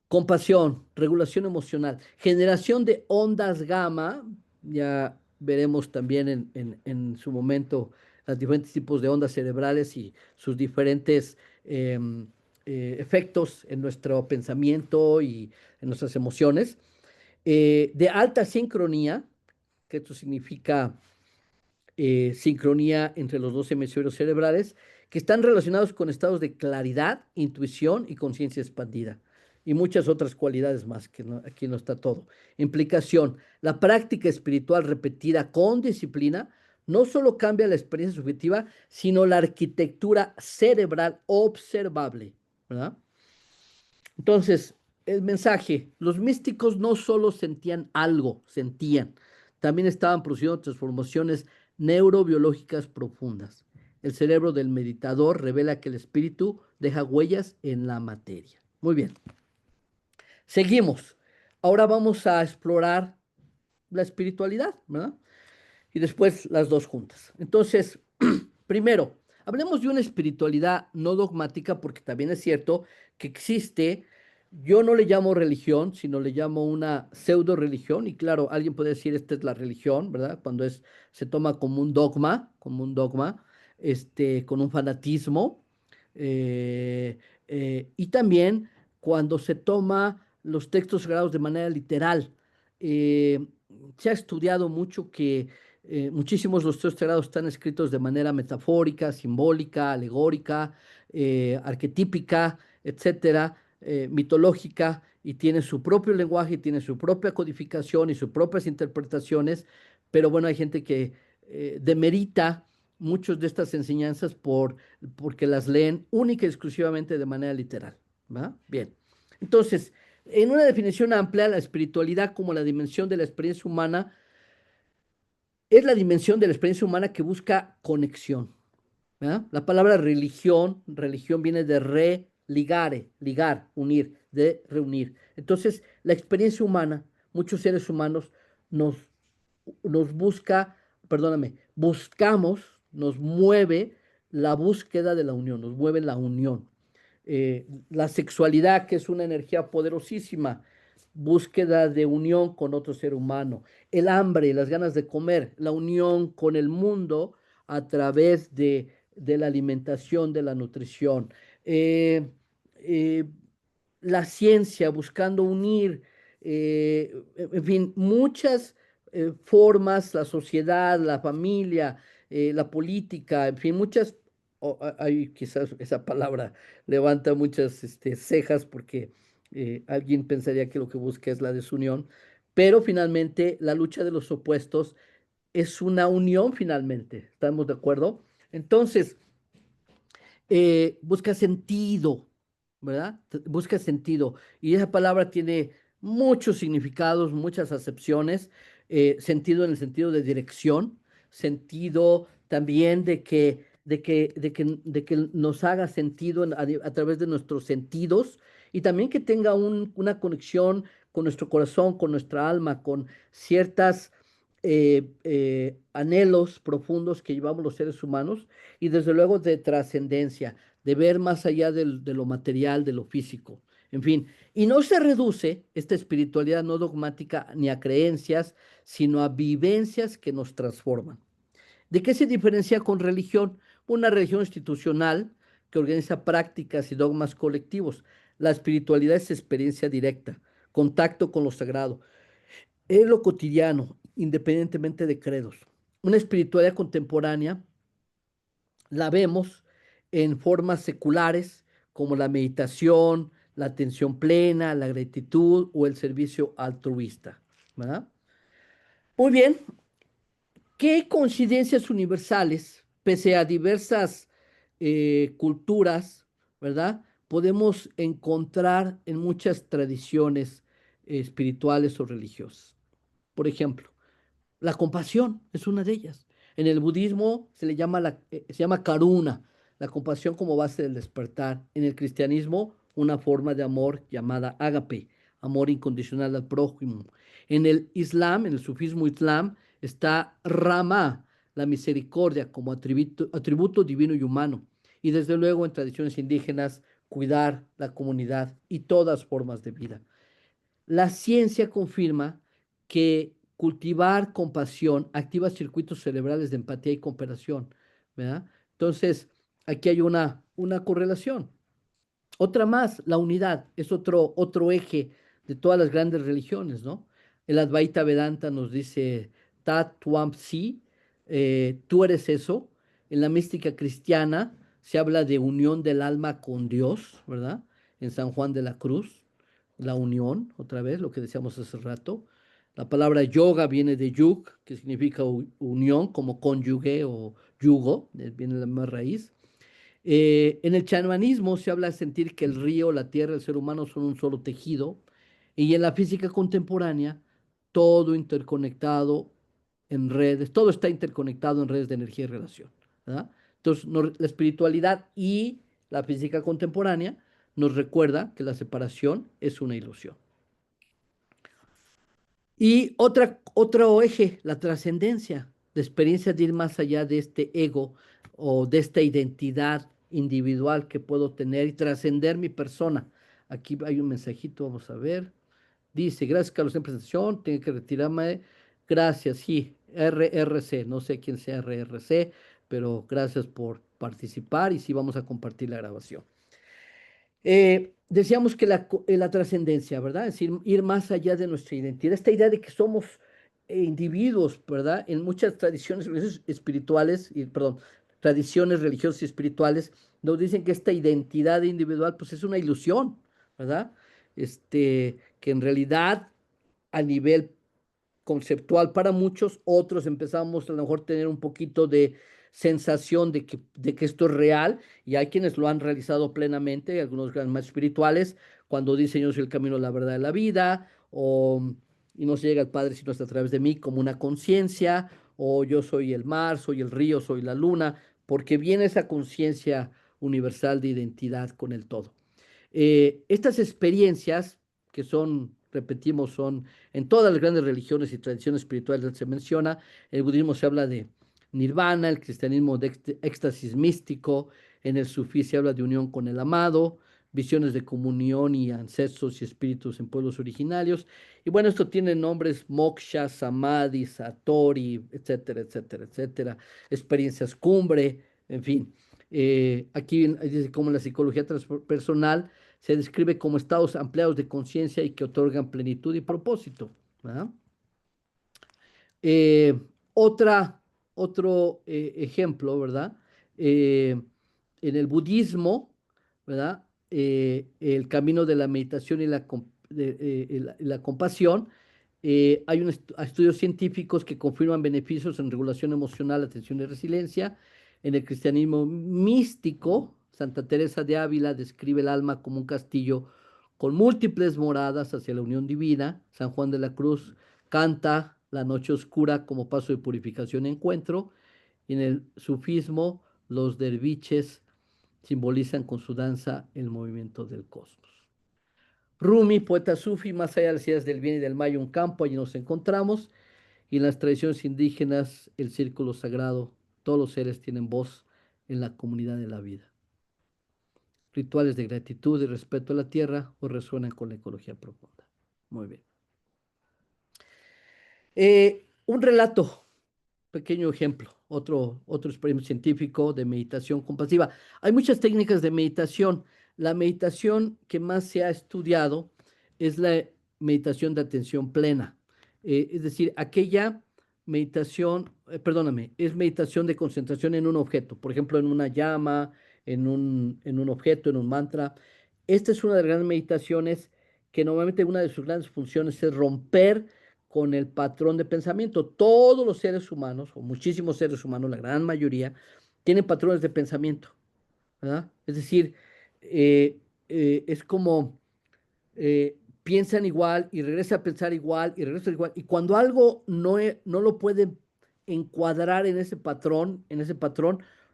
Compasión, regulación emocional, generación de ondas gamma, ya veremos también en su momento los diferentes tipos de ondas cerebrales y sus diferentes efectos en nuestro pensamiento y en nuestras emociones. De alta sincronía, que esto significa sincronía entre los dos hemisferios cerebrales, que están relacionados con estados de claridad, intuición y conciencia expandida. Y muchas otras cualidades más, que aquí no está todo. Implicación. La práctica espiritual repetida con disciplina no solo cambia la experiencia subjetiva, sino la arquitectura cerebral observable, ¿verdad? Entonces, el mensaje, los místicos no solo sentían algo, sentían, también estaban produciendo transformaciones neurobiológicas profundas. El cerebro del meditador revela que el espíritu deja huellas en la materia. Muy bien, seguimos. Ahora vamos a explorar la espiritualidad, ¿verdad? Y después las dos juntas. Entonces, primero, hablemos de una espiritualidad no dogmática, porque también es cierto que existe, yo no le llamo religión, sino le llamo una pseudo religión, y claro, alguien puede decir esta es la religión, ¿verdad? Cuando se toma como un dogma, con un fanatismo, eh, y también cuando se toma los textos sagrados de manera literal. Eh, Se ha estudiado mucho que muchísimos de los textos sagrados están escritos de manera metafórica, simbólica, alegórica, arquetípica, etcétera, mitológica, y tiene su propio lenguaje, y tiene su propia codificación y sus propias interpretaciones, pero bueno, hay gente que demerita muchas de estas enseñanzas porque las leen única y exclusivamente de manera literal, ¿va? Bien. Entonces, en una definición amplia, la espiritualidad como la dimensión de la experiencia humana es la dimensión de la experiencia humana que busca conexión. ¿Verdad? La palabra religión viene de religare, ligar, unir, de reunir. Entonces, la experiencia humana, muchos seres humanos nos, nos busca, perdóname, buscamos, nos mueve la búsqueda de la unión, nos mueve la unión. La sexualidad, que es una energía poderosísima, búsqueda de unión con otro ser humano, el hambre, las ganas de comer, la unión con el mundo a través de la alimentación, de la nutrición. Eh, eh, la ciencia buscando unir, en fin, muchas formas, la sociedad, la familia, la política, en fin, muchas, hay quizás esa palabra levanta muchas cejas porque alguien pensaría que lo que busca es la desunión, pero finalmente la lucha de los opuestos es una unión finalmente, ¿estamos de acuerdo? Entonces, busca sentido, ¿verdad? Busca sentido. Y esa palabra tiene muchos significados, muchas acepciones. Sentido en el sentido de dirección, sentido también de que nos haga sentido a través de nuestros sentidos, y también que tenga una conexión con nuestro corazón, con nuestra alma, con ciertas anhelos profundos que llevamos los seres humanos, y desde luego de trascendencia, de ver más allá de lo material, de lo físico, en fin. Y no se reduce esta espiritualidad no dogmática ni a creencias, sino a vivencias que nos transforman. ¿De qué se diferencia con religión? Una religión institucional que organiza prácticas y dogmas colectivos. La espiritualidad es experiencia directa, contacto con lo sagrado, es lo cotidiano, independientemente de credos. Una espiritualidad contemporánea la vemos en formas seculares como la meditación, la atención plena, la gratitud o el servicio altruista, ¿verdad? Muy bien, ¿qué coincidencias universales, pese a diversas culturas, ¿verdad? Podemos encontrar en muchas tradiciones espirituales o religiosas? Por ejemplo, la compasión es una de ellas. En el budismo se llama karuna, la compasión como base del despertar. En el cristianismo, una forma de amor llamada ágape, amor incondicional al prójimo. En el islam, en el sufismo islam, está Rama, la misericordia como atributo divino y humano. Y desde luego en tradiciones indígenas, cuidar la comunidad y todas formas de vida. La ciencia confirma que cultivar compasión activa circuitos cerebrales de empatía y cooperación, ¿verdad? Entonces, aquí hay una correlación. Otra más, la unidad, es otro eje de todas las grandes religiones, ¿no? El Advaita Vedanta nos dice, Tat Twam Si, tú eres eso. En la mística cristiana se habla de unión del alma con Dios, ¿verdad? En San Juan de la Cruz, la unión, otra vez, lo que decíamos hace rato. La palabra yoga viene de yug, que significa unión, como cónyuge o yugo, viene de la misma raíz. En el chamanismo se habla de sentir que el río, la tierra, el ser humano son un solo tejido, y en la física contemporánea, todo interconectado en redes, todo está interconectado en redes de energía y relación, ¿verdad? Entonces, la espiritualidad y la física contemporánea nos recuerda que la separación es una ilusión. Y otro eje, la trascendencia, la experiencia de ir más allá de este ego o de esta identidad individual que puedo tener y trascender mi persona. Aquí hay un mensajito, vamos a ver. Dice, gracias Carlos en presentación, tengo que retirarme. Gracias, sí, RRC, no sé quién sea RRC, pero gracias por participar y sí vamos a compartir la grabación. Decíamos que la trascendencia, ¿verdad? Es decir, ir más allá de nuestra identidad. Esta idea de que somos individuos, ¿verdad? En muchas tradiciones espirituales, y, perdón, tradiciones religiosas y espirituales, nos dicen que esta identidad individual, pues es una ilusión, ¿verdad? Que en realidad, a nivel conceptual para muchos, otros empezamos a lo mejor a tener un poquito de sensación de que esto es real y hay quienes lo han realizado plenamente, algunos grandes más espirituales, cuando dicen yo soy el camino, la verdad de la vida, o y no se llega al Padre sino hasta a través de mí como una conciencia, o yo soy el mar, soy el río, soy la luna, porque viene esa conciencia universal de identidad con el todo. Estas experiencias que son, repetimos, son en todas las grandes religiones y tradiciones espirituales se menciona, el budismo se habla de nirvana, el cristianismo de éxtasis místico, en el sufí se habla de unión con el amado, visiones de comunión y ancestros y espíritus en pueblos originarios. Y bueno, esto tiene nombres moksha, samadhi, satori, etcétera, etcétera, etcétera, experiencias cumbre, en fin. Aquí dice cómo la psicología transpersonal se describe como estados ampliados de conciencia y que otorgan plenitud y propósito, ¿verdad? Eh, otra, otro ejemplo, ¿verdad? Eh, en el budismo, ¿verdad? El camino de la meditación y la compasión, hay estudios científicos que confirman beneficios en regulación emocional, atención y resiliencia. En el cristianismo místico, Santa Teresa de Ávila describe el alma como un castillo con múltiples moradas hacia la unión divina. San Juan de la Cruz canta la noche oscura como paso de purificación y encuentro. Y en el sufismo, los derviches simbolizan con su danza el movimiento del cosmos. Rumi, poeta sufi, más allá de las ideas del bien y del mal, hay un campo, allí nos encontramos. Y en las tradiciones indígenas, el círculo sagrado, todos los seres tienen voz en la comunidad de la vida. Rituales de gratitud y respeto a la tierra o resuenan con la ecología profunda. Muy bien. Un relato, pequeño ejemplo, otro experimento científico de meditación compasiva. Hay muchas técnicas de meditación. La meditación que más se ha estudiado es la meditación de atención plena. Es decir, aquella meditación, perdóname, es meditación de concentración en un objeto, por ejemplo, en una llama, en un objeto, en un mantra. Esta es una de las grandes meditaciones que normalmente una de sus grandes funciones es romper con el patrón de pensamiento. Todos los seres humanos, o muchísimos seres humanos, la gran mayoría, tienen patrones de pensamiento, ¿verdad? Es decir, es como piensan igual y regresa a pensar igual y regresa igual. Y cuando algo no lo puede encuadrar en ese patrón,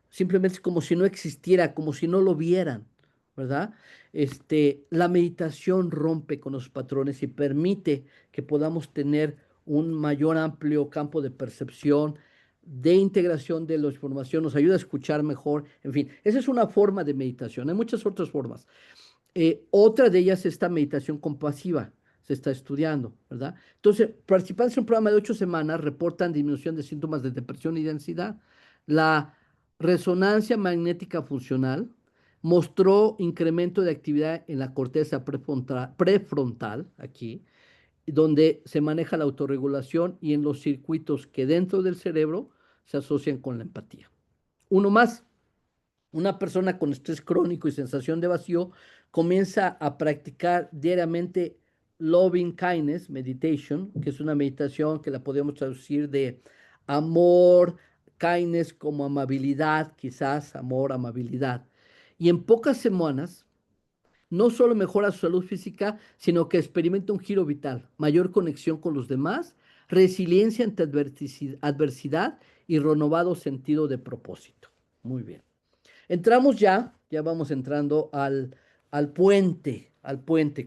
simplemente es como si no existiera, como si no lo vieran, ¿verdad? La meditación rompe con los patrones y permite que podamos tener un mayor amplio campo de percepción, de integración de la información, nos ayuda a escuchar mejor, en fin, esa es una forma de meditación, hay muchas otras formas. Otra de ellas es esta meditación compasiva, se está estudiando, ¿verdad? Entonces, participantes en un programa de 8 semanas reportan disminución de síntomas de depresión y de ansiedad. La resonancia magnética funcional mostró incremento de actividad en la corteza prefrontal, aquí, donde se maneja la autorregulación y en los circuitos que dentro del cerebro se asocian con la empatía. Uno más, una persona con estrés crónico y sensación de vacío comienza a practicar diariamente loving kindness meditation, que es una meditación que la podemos traducir de amor, kindness como amabilidad, quizás amor, amabilidad. Y en pocas semanas, no solo mejora su salud física, sino que experimenta un giro vital, mayor conexión con los demás, resiliencia ante adversidad y renovado sentido de propósito. Muy bien. Entramos ya vamos entrando al puente,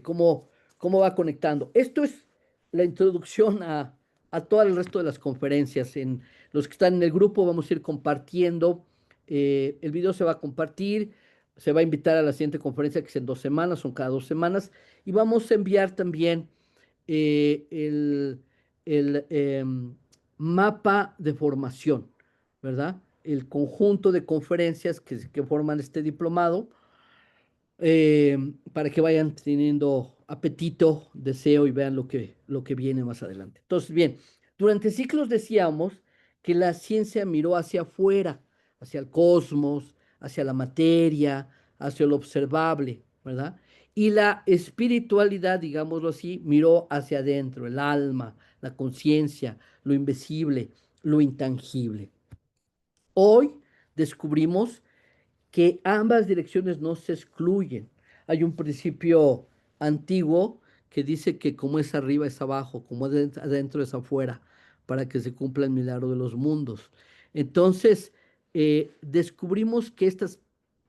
cómo va conectando. Esto es la introducción a todo el resto de las conferencias. En los que están en el grupo vamos a ir compartiendo. El video se va a compartir, se va a invitar a la siguiente conferencia que es en 2 semanas, son cada 2 semanas, y vamos a enviar también el mapa de formación, ¿verdad? El conjunto de conferencias que forman este diplomado, para que vayan teniendo apetito, deseo y vean lo que viene más adelante. Entonces, bien, durante ciclos decíamos que la ciencia miró hacia afuera, hacia el cosmos, hacia la materia, hacia lo observable, ¿verdad? Y la espiritualidad, digámoslo así, miró hacia adentro, el alma, la conciencia, lo invisible, lo intangible. Hoy descubrimos que ambas direcciones no se excluyen. Hay un principio antiguo que dice que como es arriba es abajo, como es adentro es afuera, para que se cumpla el milagro de los mundos. Entonces, descubrimos que estas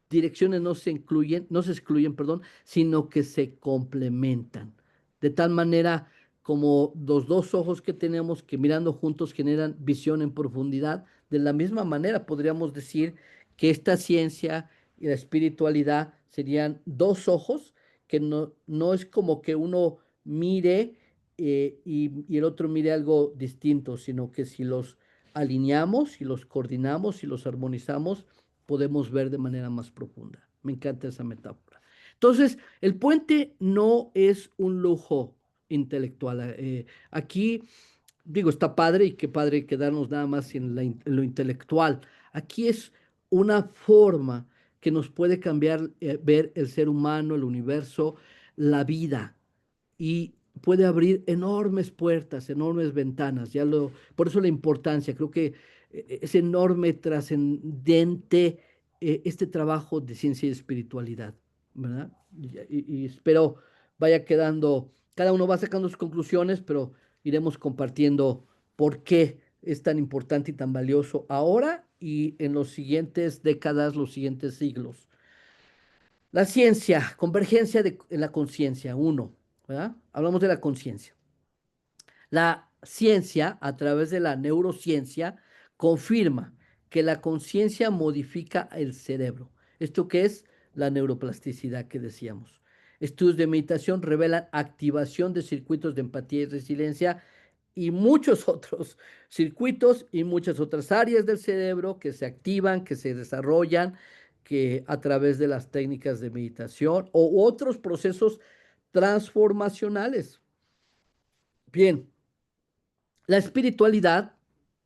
direcciones no se excluyen, perdón, sino que se complementan. De tal manera como los dos ojos que tenemos que mirando juntos generan visión en profundidad, de la misma manera podríamos decir que esta ciencia y la espiritualidad serían dos ojos que no es como que uno mire y el otro mire algo distinto, sino que si los alineamos, si los coordinamos, si los armonizamos, podemos ver de manera más profunda. Me encanta esa metáfora. Entonces, el puente no es un lujo intelectual. Aquí, digo, está padre y qué padre quedarnos nada más en lo intelectual. Aquí es una forma que nos puede cambiar, ver el ser humano, el universo, la vida y puede abrir enormes puertas, enormes ventanas. Por eso la importancia, creo que es enorme, trascendente este trabajo de ciencia y espiritualidad, ¿verdad? Y espero vaya quedando, cada uno va sacando sus conclusiones, pero iremos compartiendo por qué es tan importante y tan valioso ahora y en los siguientes décadas, los siguientes siglos. La ciencia, convergencia en la conciencia, uno, ¿verdad? Hablamos de la conciencia. La ciencia, a través de la neurociencia, confirma que la conciencia modifica el cerebro. ¿Esto qué es? La neuroplasticidad que decíamos. Estudios de meditación revelan activación de circuitos de empatía y resiliencia y muchos otros circuitos y muchas otras áreas del cerebro que se activan, que se desarrollan, que a través de las técnicas de meditación o otros procesos transformacionales. Bien, la espiritualidad,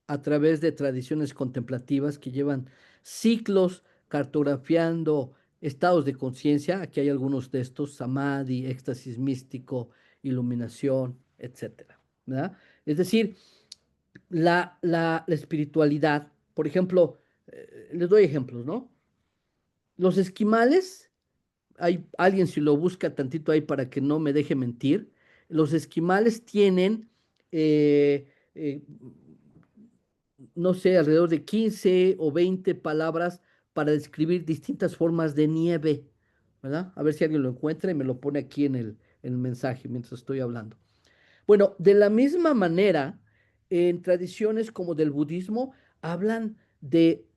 a través de tradiciones contemplativas que llevan siglos cartografiando estados de conciencia, aquí hay algunos de estos, samadhi, éxtasis místico, iluminación, etcétera, ¿verdad? Es decir, la espiritualidad, por ejemplo, les doy ejemplos, ¿no? Los esquimales, hay alguien si lo busca tantito ahí para que no me deje mentir, los esquimales tienen, eh, eh, no sé, alrededor de 15 o 20 palabras para describir distintas formas de nieve, ¿verdad? A ver si alguien lo encuentra y me lo pone aquí en el mensaje mientras estoy hablando. Bueno, de la misma manera, en tradiciones como del budismo, hablan de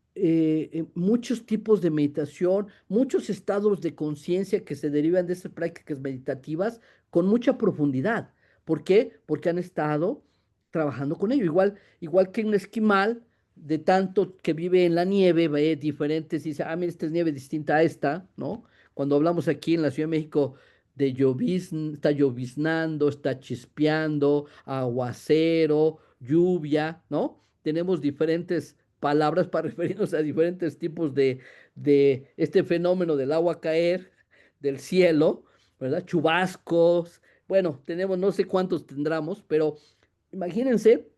muchos tipos de meditación, muchos estados de conciencia que se derivan de esas prácticas meditativas con mucha profundidad. ¿Por qué? Porque han estado trabajando con ello. Igual que un esquimal, de tanto que vive en la nieve, ve diferentes y dice, ah, mira, esta es nieve distinta a esta, ¿no? Cuando hablamos aquí en la Ciudad de México de está lloviznando, está chispeando, aguacero, lluvia, ¿no? Tenemos diferentes palabras para referirnos a diferentes tipos de este fenómeno del agua caer del cielo, ¿verdad? Chubascos, bueno, tenemos no sé cuántos tendremos, pero imagínense.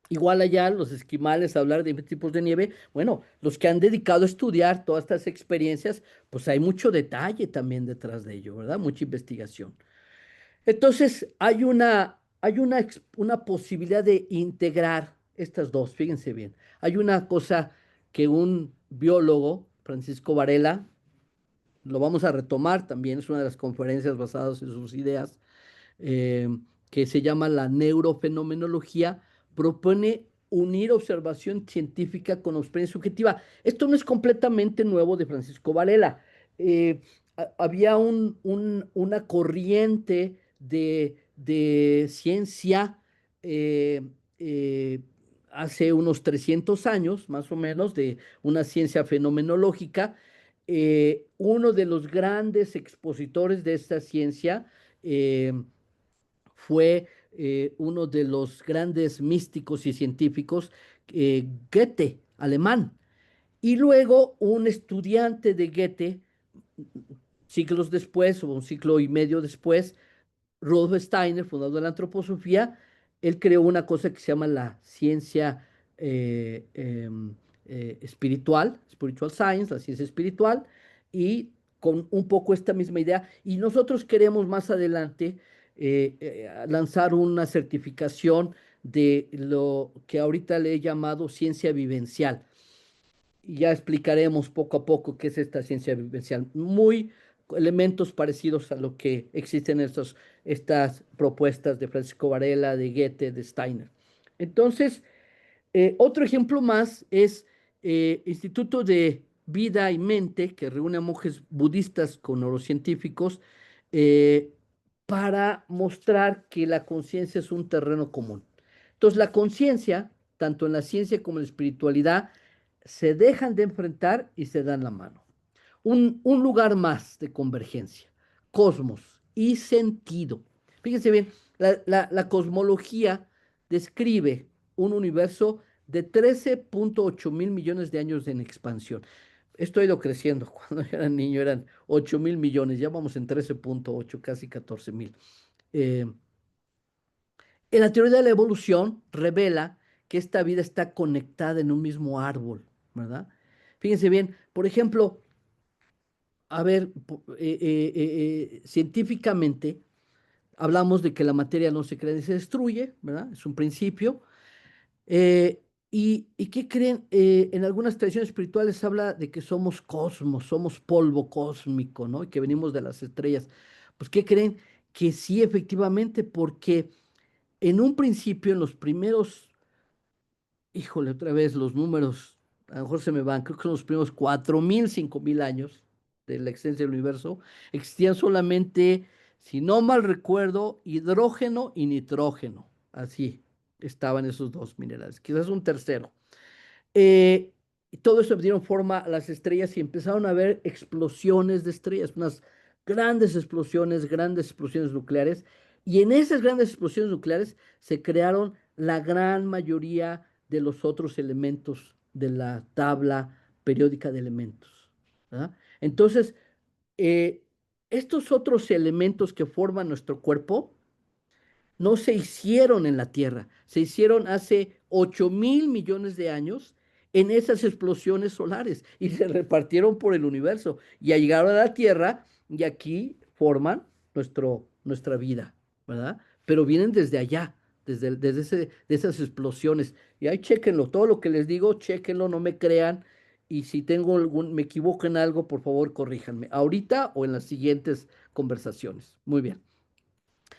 Igual allá los esquimales, hablar de tipos de nieve, bueno, los que han dedicado a estudiar todas estas experiencias, pues hay mucho detalle también detrás de ello, ¿verdad? Mucha investigación. Entonces, hay una posibilidad de integrar estas dos, fíjense bien. Hay una cosa que un biólogo, Francisco Varela, lo vamos a retomar también, es una de las conferencias basadas en sus ideas, eh, que se llama la neurofenomenología, propone unir observación científica con experiencia subjetiva. Esto no es completamente nuevo de Francisco Varela. Había una corriente de ciencia eh, eh, hace unos 300 años, más o menos, de una ciencia fenomenológica. Uno de los grandes expositores de esta ciencia fue uno de los grandes místicos y científicos, Goethe, alemán. Y luego un estudiante de Goethe, siglos después, o un siglo y medio después, Rudolf Steiner, fundador de la antroposofía, él creó una cosa que se llama la ciencia espiritual, spiritual science, la ciencia espiritual, y con un poco esta misma idea. Y nosotros queremos más adelante lanzar una certificación de lo que ahorita le he llamado ciencia vivencial. Y ya explicaremos poco a poco qué es esta ciencia vivencial. Muy elementos parecidos a lo que existen en estas propuestas de Francisco Varela, de Goethe, de Steiner. Entonces, otro ejemplo más es Instituto de Vida y Mente, que reúne a monjes budistas con neurocientíficos eh, para mostrar que la conciencia es un terreno común. Entonces, la conciencia, tanto en la ciencia como en la espiritualidad, se dejan de enfrentar y se dan la mano. Un lugar más de convergencia, cosmos y sentido. Fíjense bien, la cosmología describe un universo de 13.8 mil millones de años en expansión. Esto ha ido creciendo. Cuando yo era niño eran 8 mil millones, ya vamos en 13.8, casi 14 mil. Eh, en la teoría de la evolución revela que esta vida está conectada en un mismo árbol, ¿verdad? Fíjense bien, por ejemplo, a ver, científicamente hablamos de que la materia no se crea ni se destruye, ¿verdad? Es un principio. Eh, ¿Y qué creen? En algunas tradiciones espirituales habla de que somos cosmos, somos polvo cósmico, ¿no? Y que venimos de las estrellas. Pues, ¿qué creen? Que sí, efectivamente, porque en un principio, en los primeros, híjole, otra vez los números, a lo mejor se me van, creo que son los primeros 4.000, 5.000 años de la existencia del universo, existían solamente, si no mal recuerdo, hidrógeno y nitrógeno. Así estaban esos dos minerales, quizás un tercero. Eh, y todo eso dieron forma a las estrellas y empezaron a haber explosiones de estrellas, unas grandes explosiones nucleares. Y en esas grandes explosiones nucleares se crearon la gran mayoría de los otros elementos de la tabla periódica de elementos. ¿Verdad? Entonces, eh, estos otros elementos que forman nuestro cuerpo, no se hicieron en la Tierra, se hicieron hace 8 mil millones de años en esas explosiones solares y se repartieron por el universo y llegaron a la Tierra y aquí forman nuestra vida, ¿verdad? Pero vienen desde allá, de esas explosiones. Y ahí chéquenlo, todo lo que les digo, chéquenlo, no me crean. Y si me equivoco en algo, por favor, corríjanme, ahorita o en las siguientes conversaciones. Muy bien.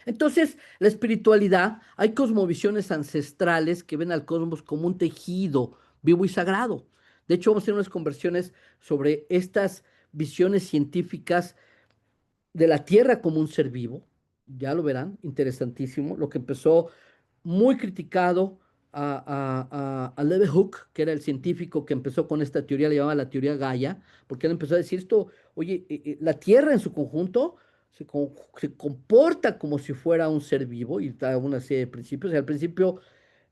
Entonces, la espiritualidad, hay cosmovisiones ancestrales que ven al cosmos como un tejido vivo y sagrado. De hecho, vamos a hacer unas conversiones sobre estas visiones científicas de la Tierra como un ser vivo. Ya lo verán, interesantísimo. Lo que empezó muy criticado a Leeuwenhoek, que era el científico que empezó con esta teoría, le llamaba la teoría Gaia, porque él empezó a decir esto, oye, la Tierra en su conjunto se comporta como si fuera un ser vivo y da una serie de principios. Y al principio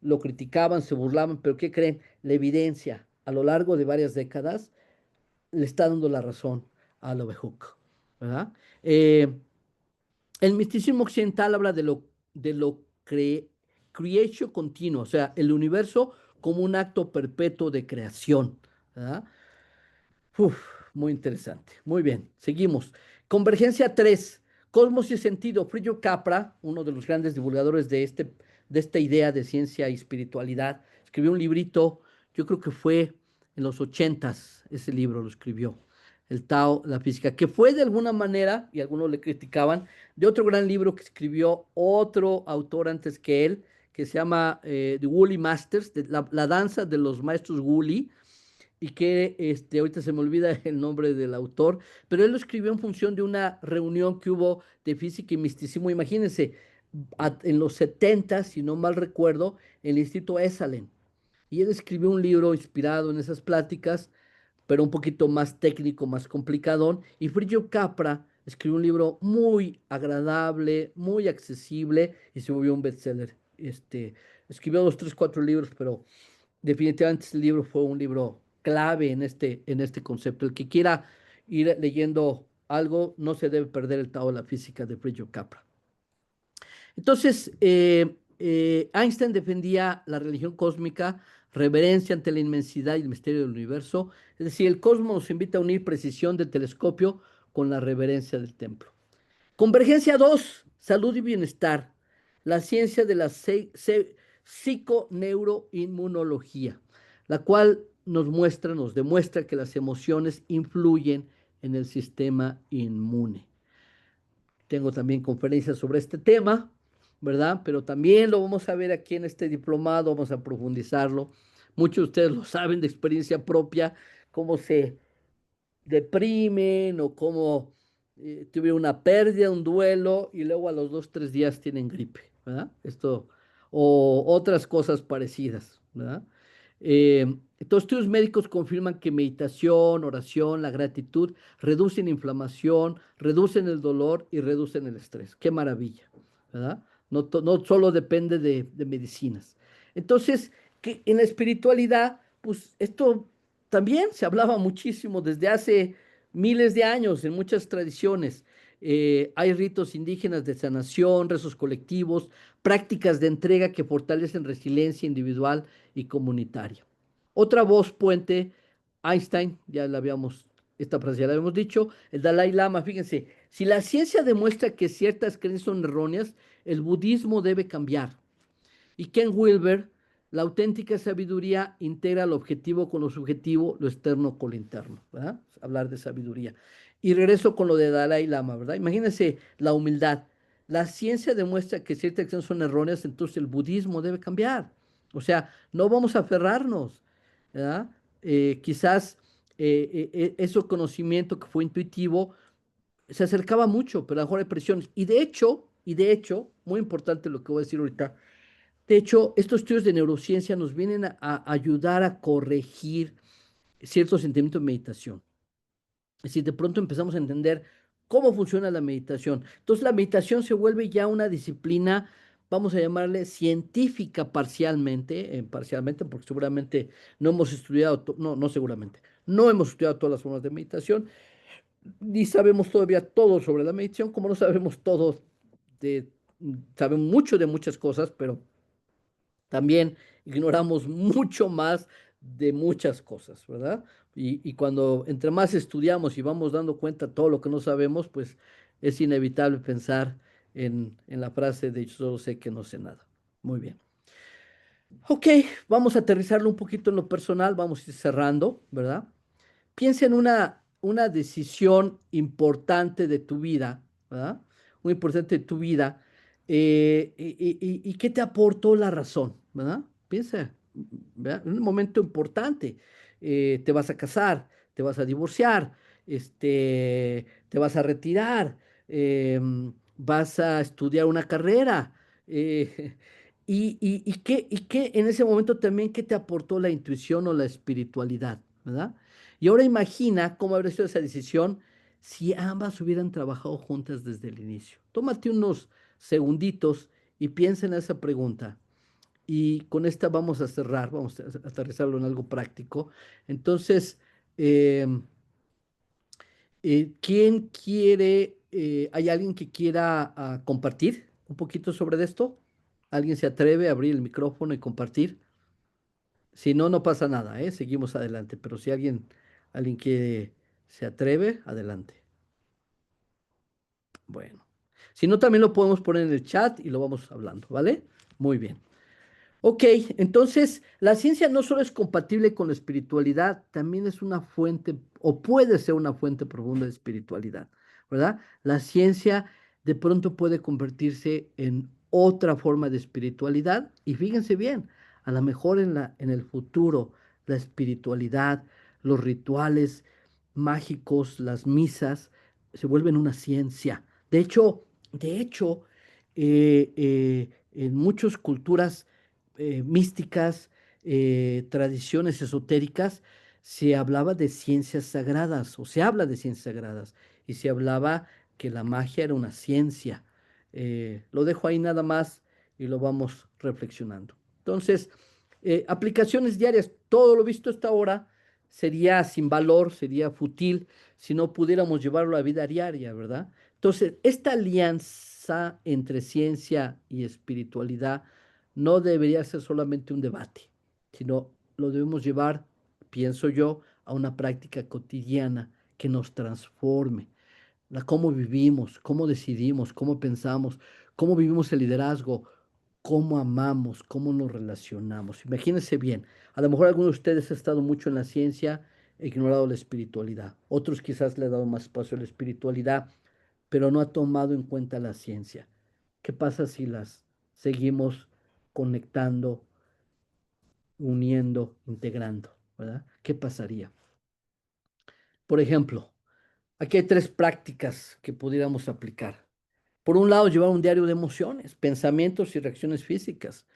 lo criticaban, se burlaban, pero ¿qué creen? La evidencia a lo largo de varias décadas le está dando la razón a Leeuwenhoek, ¿verdad? Eh, el misticismo occidental habla de lo creation continuo, o sea, el universo como un acto perpetuo de creación, ¿verdad? Uf, muy interesante. Muy bien, seguimos. Convergencia 3, Cosmos y sentido. Frillo Capra, uno de los grandes divulgadores de esta idea de ciencia y espiritualidad, escribió un librito, yo creo que fue en los ochentas, ese libro lo escribió, El Tao, la física, que fue de alguna manera, y algunos le criticaban, de otro gran libro que escribió otro autor antes que él, que se llama The Woolly Masters, la danza de los maestros Woolly, y que ahorita se me olvida el nombre del autor, pero él lo escribió en función de una reunión que hubo de física y misticismo. Imagínense, en los 70, si no mal recuerdo, en el Instituto Esalen. Y él escribió un libro inspirado en esas pláticas, pero un poquito más técnico, más complicadón. Y Friggio Capra escribió un libro muy agradable, muy accesible y se volvió un bestseller. Escribió dos, tres, cuatro libros, pero definitivamente este libro fue un libro clave en este concepto. El que quiera ir leyendo algo, no se debe perder el Tao de la Física de Friggio Capra. Entonces, Einstein defendía la religión cósmica, reverencia ante la inmensidad y el misterio del universo. Es decir, el cosmos nos invita a unir precisión del telescopio con la reverencia del templo. Convergencia 2, salud y bienestar. La ciencia de la psiconeuroinmunología, la cual nos demuestra que las emociones influyen en el sistema inmune. Tengo también conferencias sobre este tema, ¿verdad? Pero también lo vamos a ver aquí en este diplomado, vamos a profundizarlo. Muchos de ustedes lo saben de experiencia propia, cómo se deprimen o cómo tuvieron una pérdida, un duelo y luego a los dos, tres días tienen gripe, ¿verdad? Esto, o otras cosas parecidas, ¿verdad? Estos estudios médicos confirman que meditación, oración, la gratitud reducen inflamación, reducen el dolor y reducen el estrés. Qué maravilla, ¿verdad? No solo depende de medicinas. Entonces, que en la espiritualidad, pues esto también se hablaba muchísimo desde hace miles de años en muchas tradiciones. Hay ritos indígenas de sanación, rezos colectivos, prácticas de entrega que fortalecen resiliencia individual y comunitaria. Otra voz puente, Einstein, esta frase ya la habíamos dicho, el Dalai Lama, fíjense, si la ciencia demuestra que ciertas creencias son erróneas, el budismo debe cambiar. Y Ken Wilber, la auténtica sabiduría integra lo objetivo con lo subjetivo, lo externo con lo interno, ¿verdad? Hablar de sabiduría. Y regreso con lo de Dalai Lama, ¿verdad? Imagínense la humildad. La ciencia demuestra que ciertas acciones son erróneas, entonces el budismo debe cambiar. O sea, no vamos a aferrarnos, ¿verdad? Quizás ese conocimiento que fue intuitivo se acercaba mucho, pero a lo mejor hay presiones. Y de hecho, muy importante lo que voy a decir ahorita, de hecho, estos estudios de neurociencia nos vienen a ayudar a corregir ciertos sentimientos de meditación. Es decir, de pronto empezamos a entender cómo funciona la meditación. Entonces, la meditación se vuelve ya una disciplina, vamos a llamarle científica parcialmente, porque seguramente no hemos estudiado, no seguramente, no hemos estudiado todas las formas de meditación, ni sabemos todavía todo sobre la meditación, como no sabemos todo de, sabemos mucho de muchas cosas, pero también ignoramos mucho más de muchas cosas, ¿verdad? Y cuando entre más estudiamos y vamos dando cuenta de todo lo que no sabemos, pues es inevitable pensar en la frase de yo solo sé que no sé nada. Muy bien. Ok, vamos a aterrizarlo un poquito en lo personal, vamos a ir cerrando, ¿verdad? Piensa en una decisión importante de tu vida, ¿verdad? Muy importante de tu vida. Y qué te aportó la razón, ¿verdad? Piensa, ¿verdad? En un momento importante. Te vas a casar, te vas a divorciar, te vas a retirar, vas a estudiar una carrera. eh, y qué en ese momento también, qué te aportó la intuición o la espiritualidad, ¿verdad? Y ahora imagina cómo habría sido esa decisión si ambas hubieran trabajado juntas desde el inicio. Tómate unos segunditos y piensa en esa pregunta. Y con esta vamos a cerrar, vamos a aterrizarlo en algo práctico. Entonces, eh, ¿quién quiere, hay alguien que quiera compartir un poquito sobre esto? ¿Alguien se atreve a abrir el micrófono y compartir? Si no, no pasa nada, ¿eh? Seguimos adelante. Pero si alguien que se atreve, adelante. Bueno. Si no, también lo podemos poner en el chat y lo vamos hablando, ¿vale? Muy bien. Ok, entonces la ciencia no solo es compatible con la espiritualidad, también es una fuente o puede ser una fuente profunda de espiritualidad, ¿verdad? La ciencia de pronto puede convertirse en otra forma de espiritualidad y fíjense bien, a lo mejor en el futuro la espiritualidad, los rituales mágicos, las misas se vuelven una ciencia. De hecho, en muchas culturas místicas, tradiciones esotéricas, se hablaba de ciencias sagradas, o se habla de ciencias sagradas, y se hablaba que la magia era una ciencia. Lo dejo ahí nada más y lo vamos reflexionando. Entonces, aplicaciones diarias, todo lo visto hasta ahora sería sin valor, sería fútil si no pudiéramos llevarlo a la vida diaria, ¿verdad? Entonces, esta alianza entre ciencia y espiritualidad no debería ser solamente un debate, sino lo debemos llevar, pienso yo, a una práctica cotidiana que nos transforme. Cómo vivimos, cómo decidimos, cómo pensamos, cómo vivimos el liderazgo, cómo amamos, cómo nos relacionamos. Imagínense bien, a lo mejor algunos de ustedes han estado mucho en la ciencia, e ignorado la espiritualidad. Otros quizás le han dado más espacio a la espiritualidad, pero no ha tomado en cuenta la ciencia. ¿Qué pasa si las seguimos conectando, uniendo, integrando? ¿Verdad? ¿Qué pasaría? Por ejemplo, aquí hay tres prácticas que pudiéramos aplicar. Por un lado, llevar un diario de emociones, pensamientos y reacciones físicas.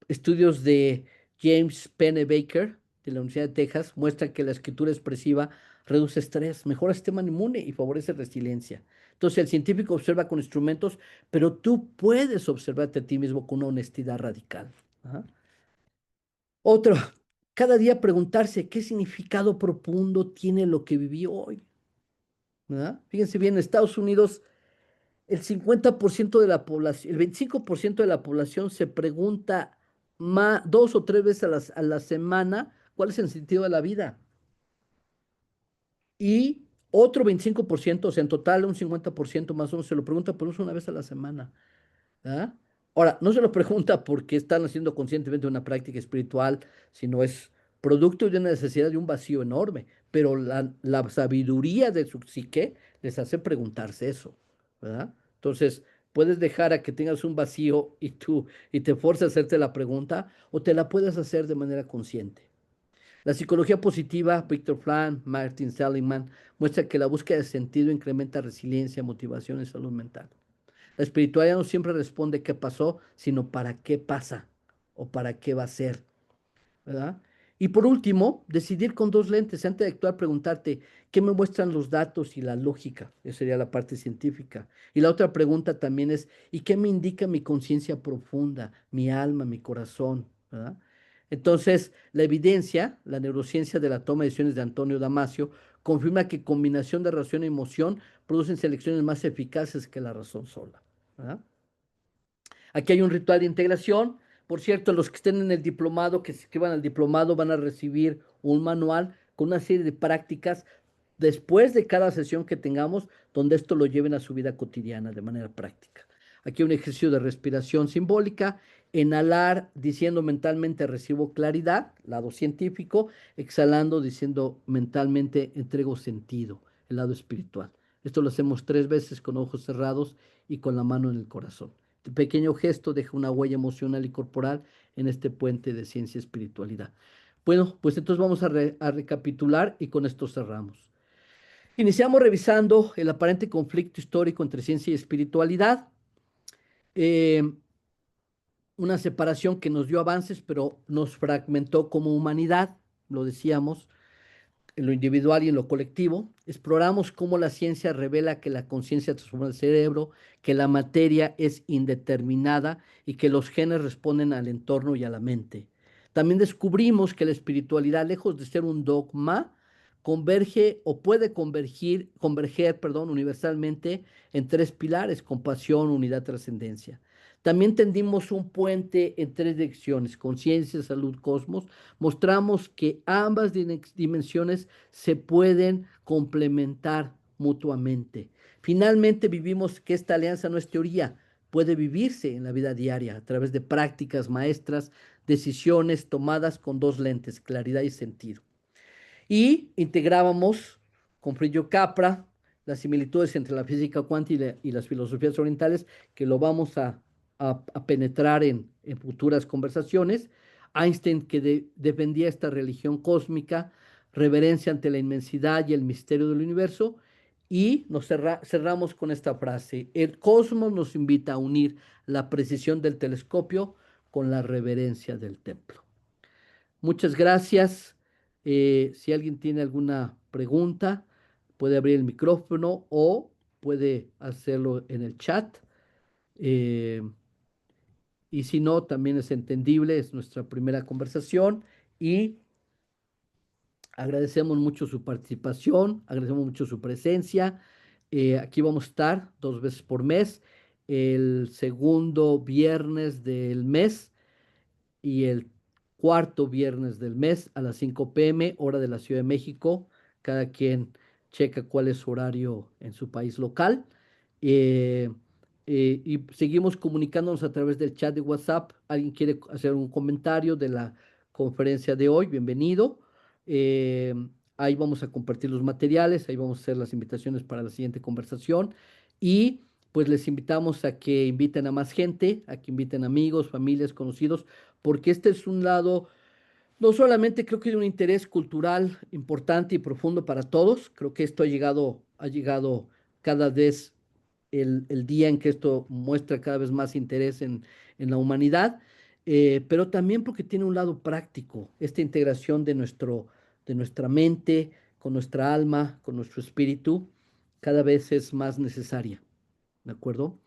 Estudios de James Pennebaker de la Universidad de Texas muestran que la escritura expresiva reduce estrés, mejora el sistema inmune y favorece resiliencia. Entonces, el científico observa con instrumentos, pero tú puedes observarte a ti mismo con una honestidad radical. Ajá. Otro, cada día preguntarse qué significado profundo tiene lo que viví hoy. ¿Verdad? Fíjense bien, en Estados Unidos el 50% de la población, el 25% de la población se pregunta dos o tres veces a la semana cuál es el sentido de la vida. Y otro 25%, o sea, en total un 50% más o menos, se lo pregunta por uso una vez a la semana. ¿Ah? Ahora, no se lo pregunta porque están haciendo conscientemente una práctica espiritual, sino es producto de una necesidad de un vacío enorme. Pero la sabiduría de su psique les hace preguntarse eso, ¿verdad? Entonces, puedes dejar a que tengas un vacío y te fuerza a hacerte la pregunta, o te la puedes hacer de manera consciente. La psicología positiva, Viktor Frankl, Martin Seligman, muestra que la búsqueda de sentido incrementa resiliencia, motivación y salud mental. La espiritualidad no siempre responde qué pasó, sino para qué pasa o para qué va a ser, ¿verdad? Y por último, decidir con dos lentes. Antes de actuar, preguntarte, ¿qué me muestran los datos y la lógica? Esa sería la parte científica. Y la otra pregunta también es, ¿y qué me indica mi conciencia profunda, mi alma, mi corazón? ¿Verdad? Entonces, la evidencia, la neurociencia de la toma de decisiones de Antonio Damasio, confirma que combinación de razón y emoción producen selecciones más eficaces que la razón sola. ¿Verdad? Aquí hay un ritual de integración. Por cierto, los que estén en el diplomado, que se inscriban al diplomado, van a recibir un manual con una serie de prácticas después de cada sesión que tengamos, donde esto lo lleven a su vida cotidiana de manera práctica. Aquí un ejercicio de respiración simbólica, inhalar diciendo mentalmente recibo claridad, lado científico, exhalando diciendo mentalmente entrego sentido, el lado espiritual. Esto lo hacemos 3 veces con ojos cerrados y con la mano en el corazón. Este pequeño gesto deja una huella emocional y corporal en este puente de ciencia y espiritualidad. Bueno, pues entonces vamos a recapitular y con esto cerramos. Iniciamos revisando el aparente conflicto histórico entre ciencia y espiritualidad, eh, una separación que nos dio avances, pero nos fragmentó como humanidad, lo decíamos, en lo individual y en lo colectivo. Exploramos cómo la ciencia revela que la conciencia transforma el cerebro, que la materia es indeterminada y que los genes responden al entorno y a la mente. También descubrimos que la espiritualidad, lejos de ser un dogma, converge o puede converger, perdón, universalmente en tres pilares: compasión, unidad, trascendencia. También tendimos un puente en tres direcciones: conciencia, salud, cosmos. Mostramos que ambas dimensiones se pueden complementar mutuamente. Finalmente vivimos que esta alianza no es teoría, puede vivirse en la vida diaria a través de prácticas maestras, decisiones tomadas con dos lentes, claridad y sentido. Y integrábamos con Frillo Capra las similitudes entre la física cuántica y las filosofías orientales, que lo vamos a penetrar en futuras conversaciones. Einstein, que defendía esta religión cósmica, reverencia ante la inmensidad y el misterio del universo, y nos cerramos con esta frase: el cosmos nos invita a unir la precisión del telescopio con la reverencia del templo. Muchas gracias. Si alguien tiene alguna pregunta, puede abrir el micrófono o puede hacerlo en el chat. Eh, y si no, también es entendible, es nuestra primera conversación y agradecemos mucho su participación, agradecemos mucho su presencia. Aquí vamos a estar 2 veces por mes, el segundo viernes del mes y el cuarto viernes del mes a las 5 p.m., hora de la Ciudad de México. Cada quien checa cuál es su horario en su país local. Eh, y seguimos comunicándonos a través del chat de WhatsApp. ¿Alguien quiere hacer un comentario de la conferencia de hoy? Bienvenido. Eh, Ahí vamos a compartir los materiales, ahí vamos a hacer las invitaciones para la siguiente conversación. Y pues les invitamos a que inviten a más gente, a que inviten amigos, familias, conocidos, porque este es un lado, no solamente creo que de un interés cultural importante y profundo para todos, creo que esto ha llegado cada vez el día en que esto muestra cada vez más interés en la humanidad, pero también porque tiene un lado práctico, esta integración de nuestra mente con nuestra alma, con nuestro espíritu, cada vez es más necesaria, ¿de acuerdo?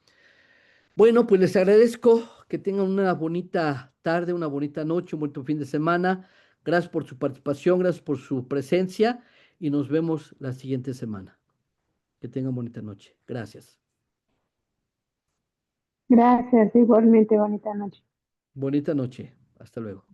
Bueno, pues les agradezco que tengan una bonita tarde, una bonita noche, un buen fin de semana. Gracias por su participación, gracias por su presencia y nos vemos la siguiente semana. Que tengan bonita noche. Gracias. Gracias, igualmente bonita noche. Bonita noche. Hasta luego.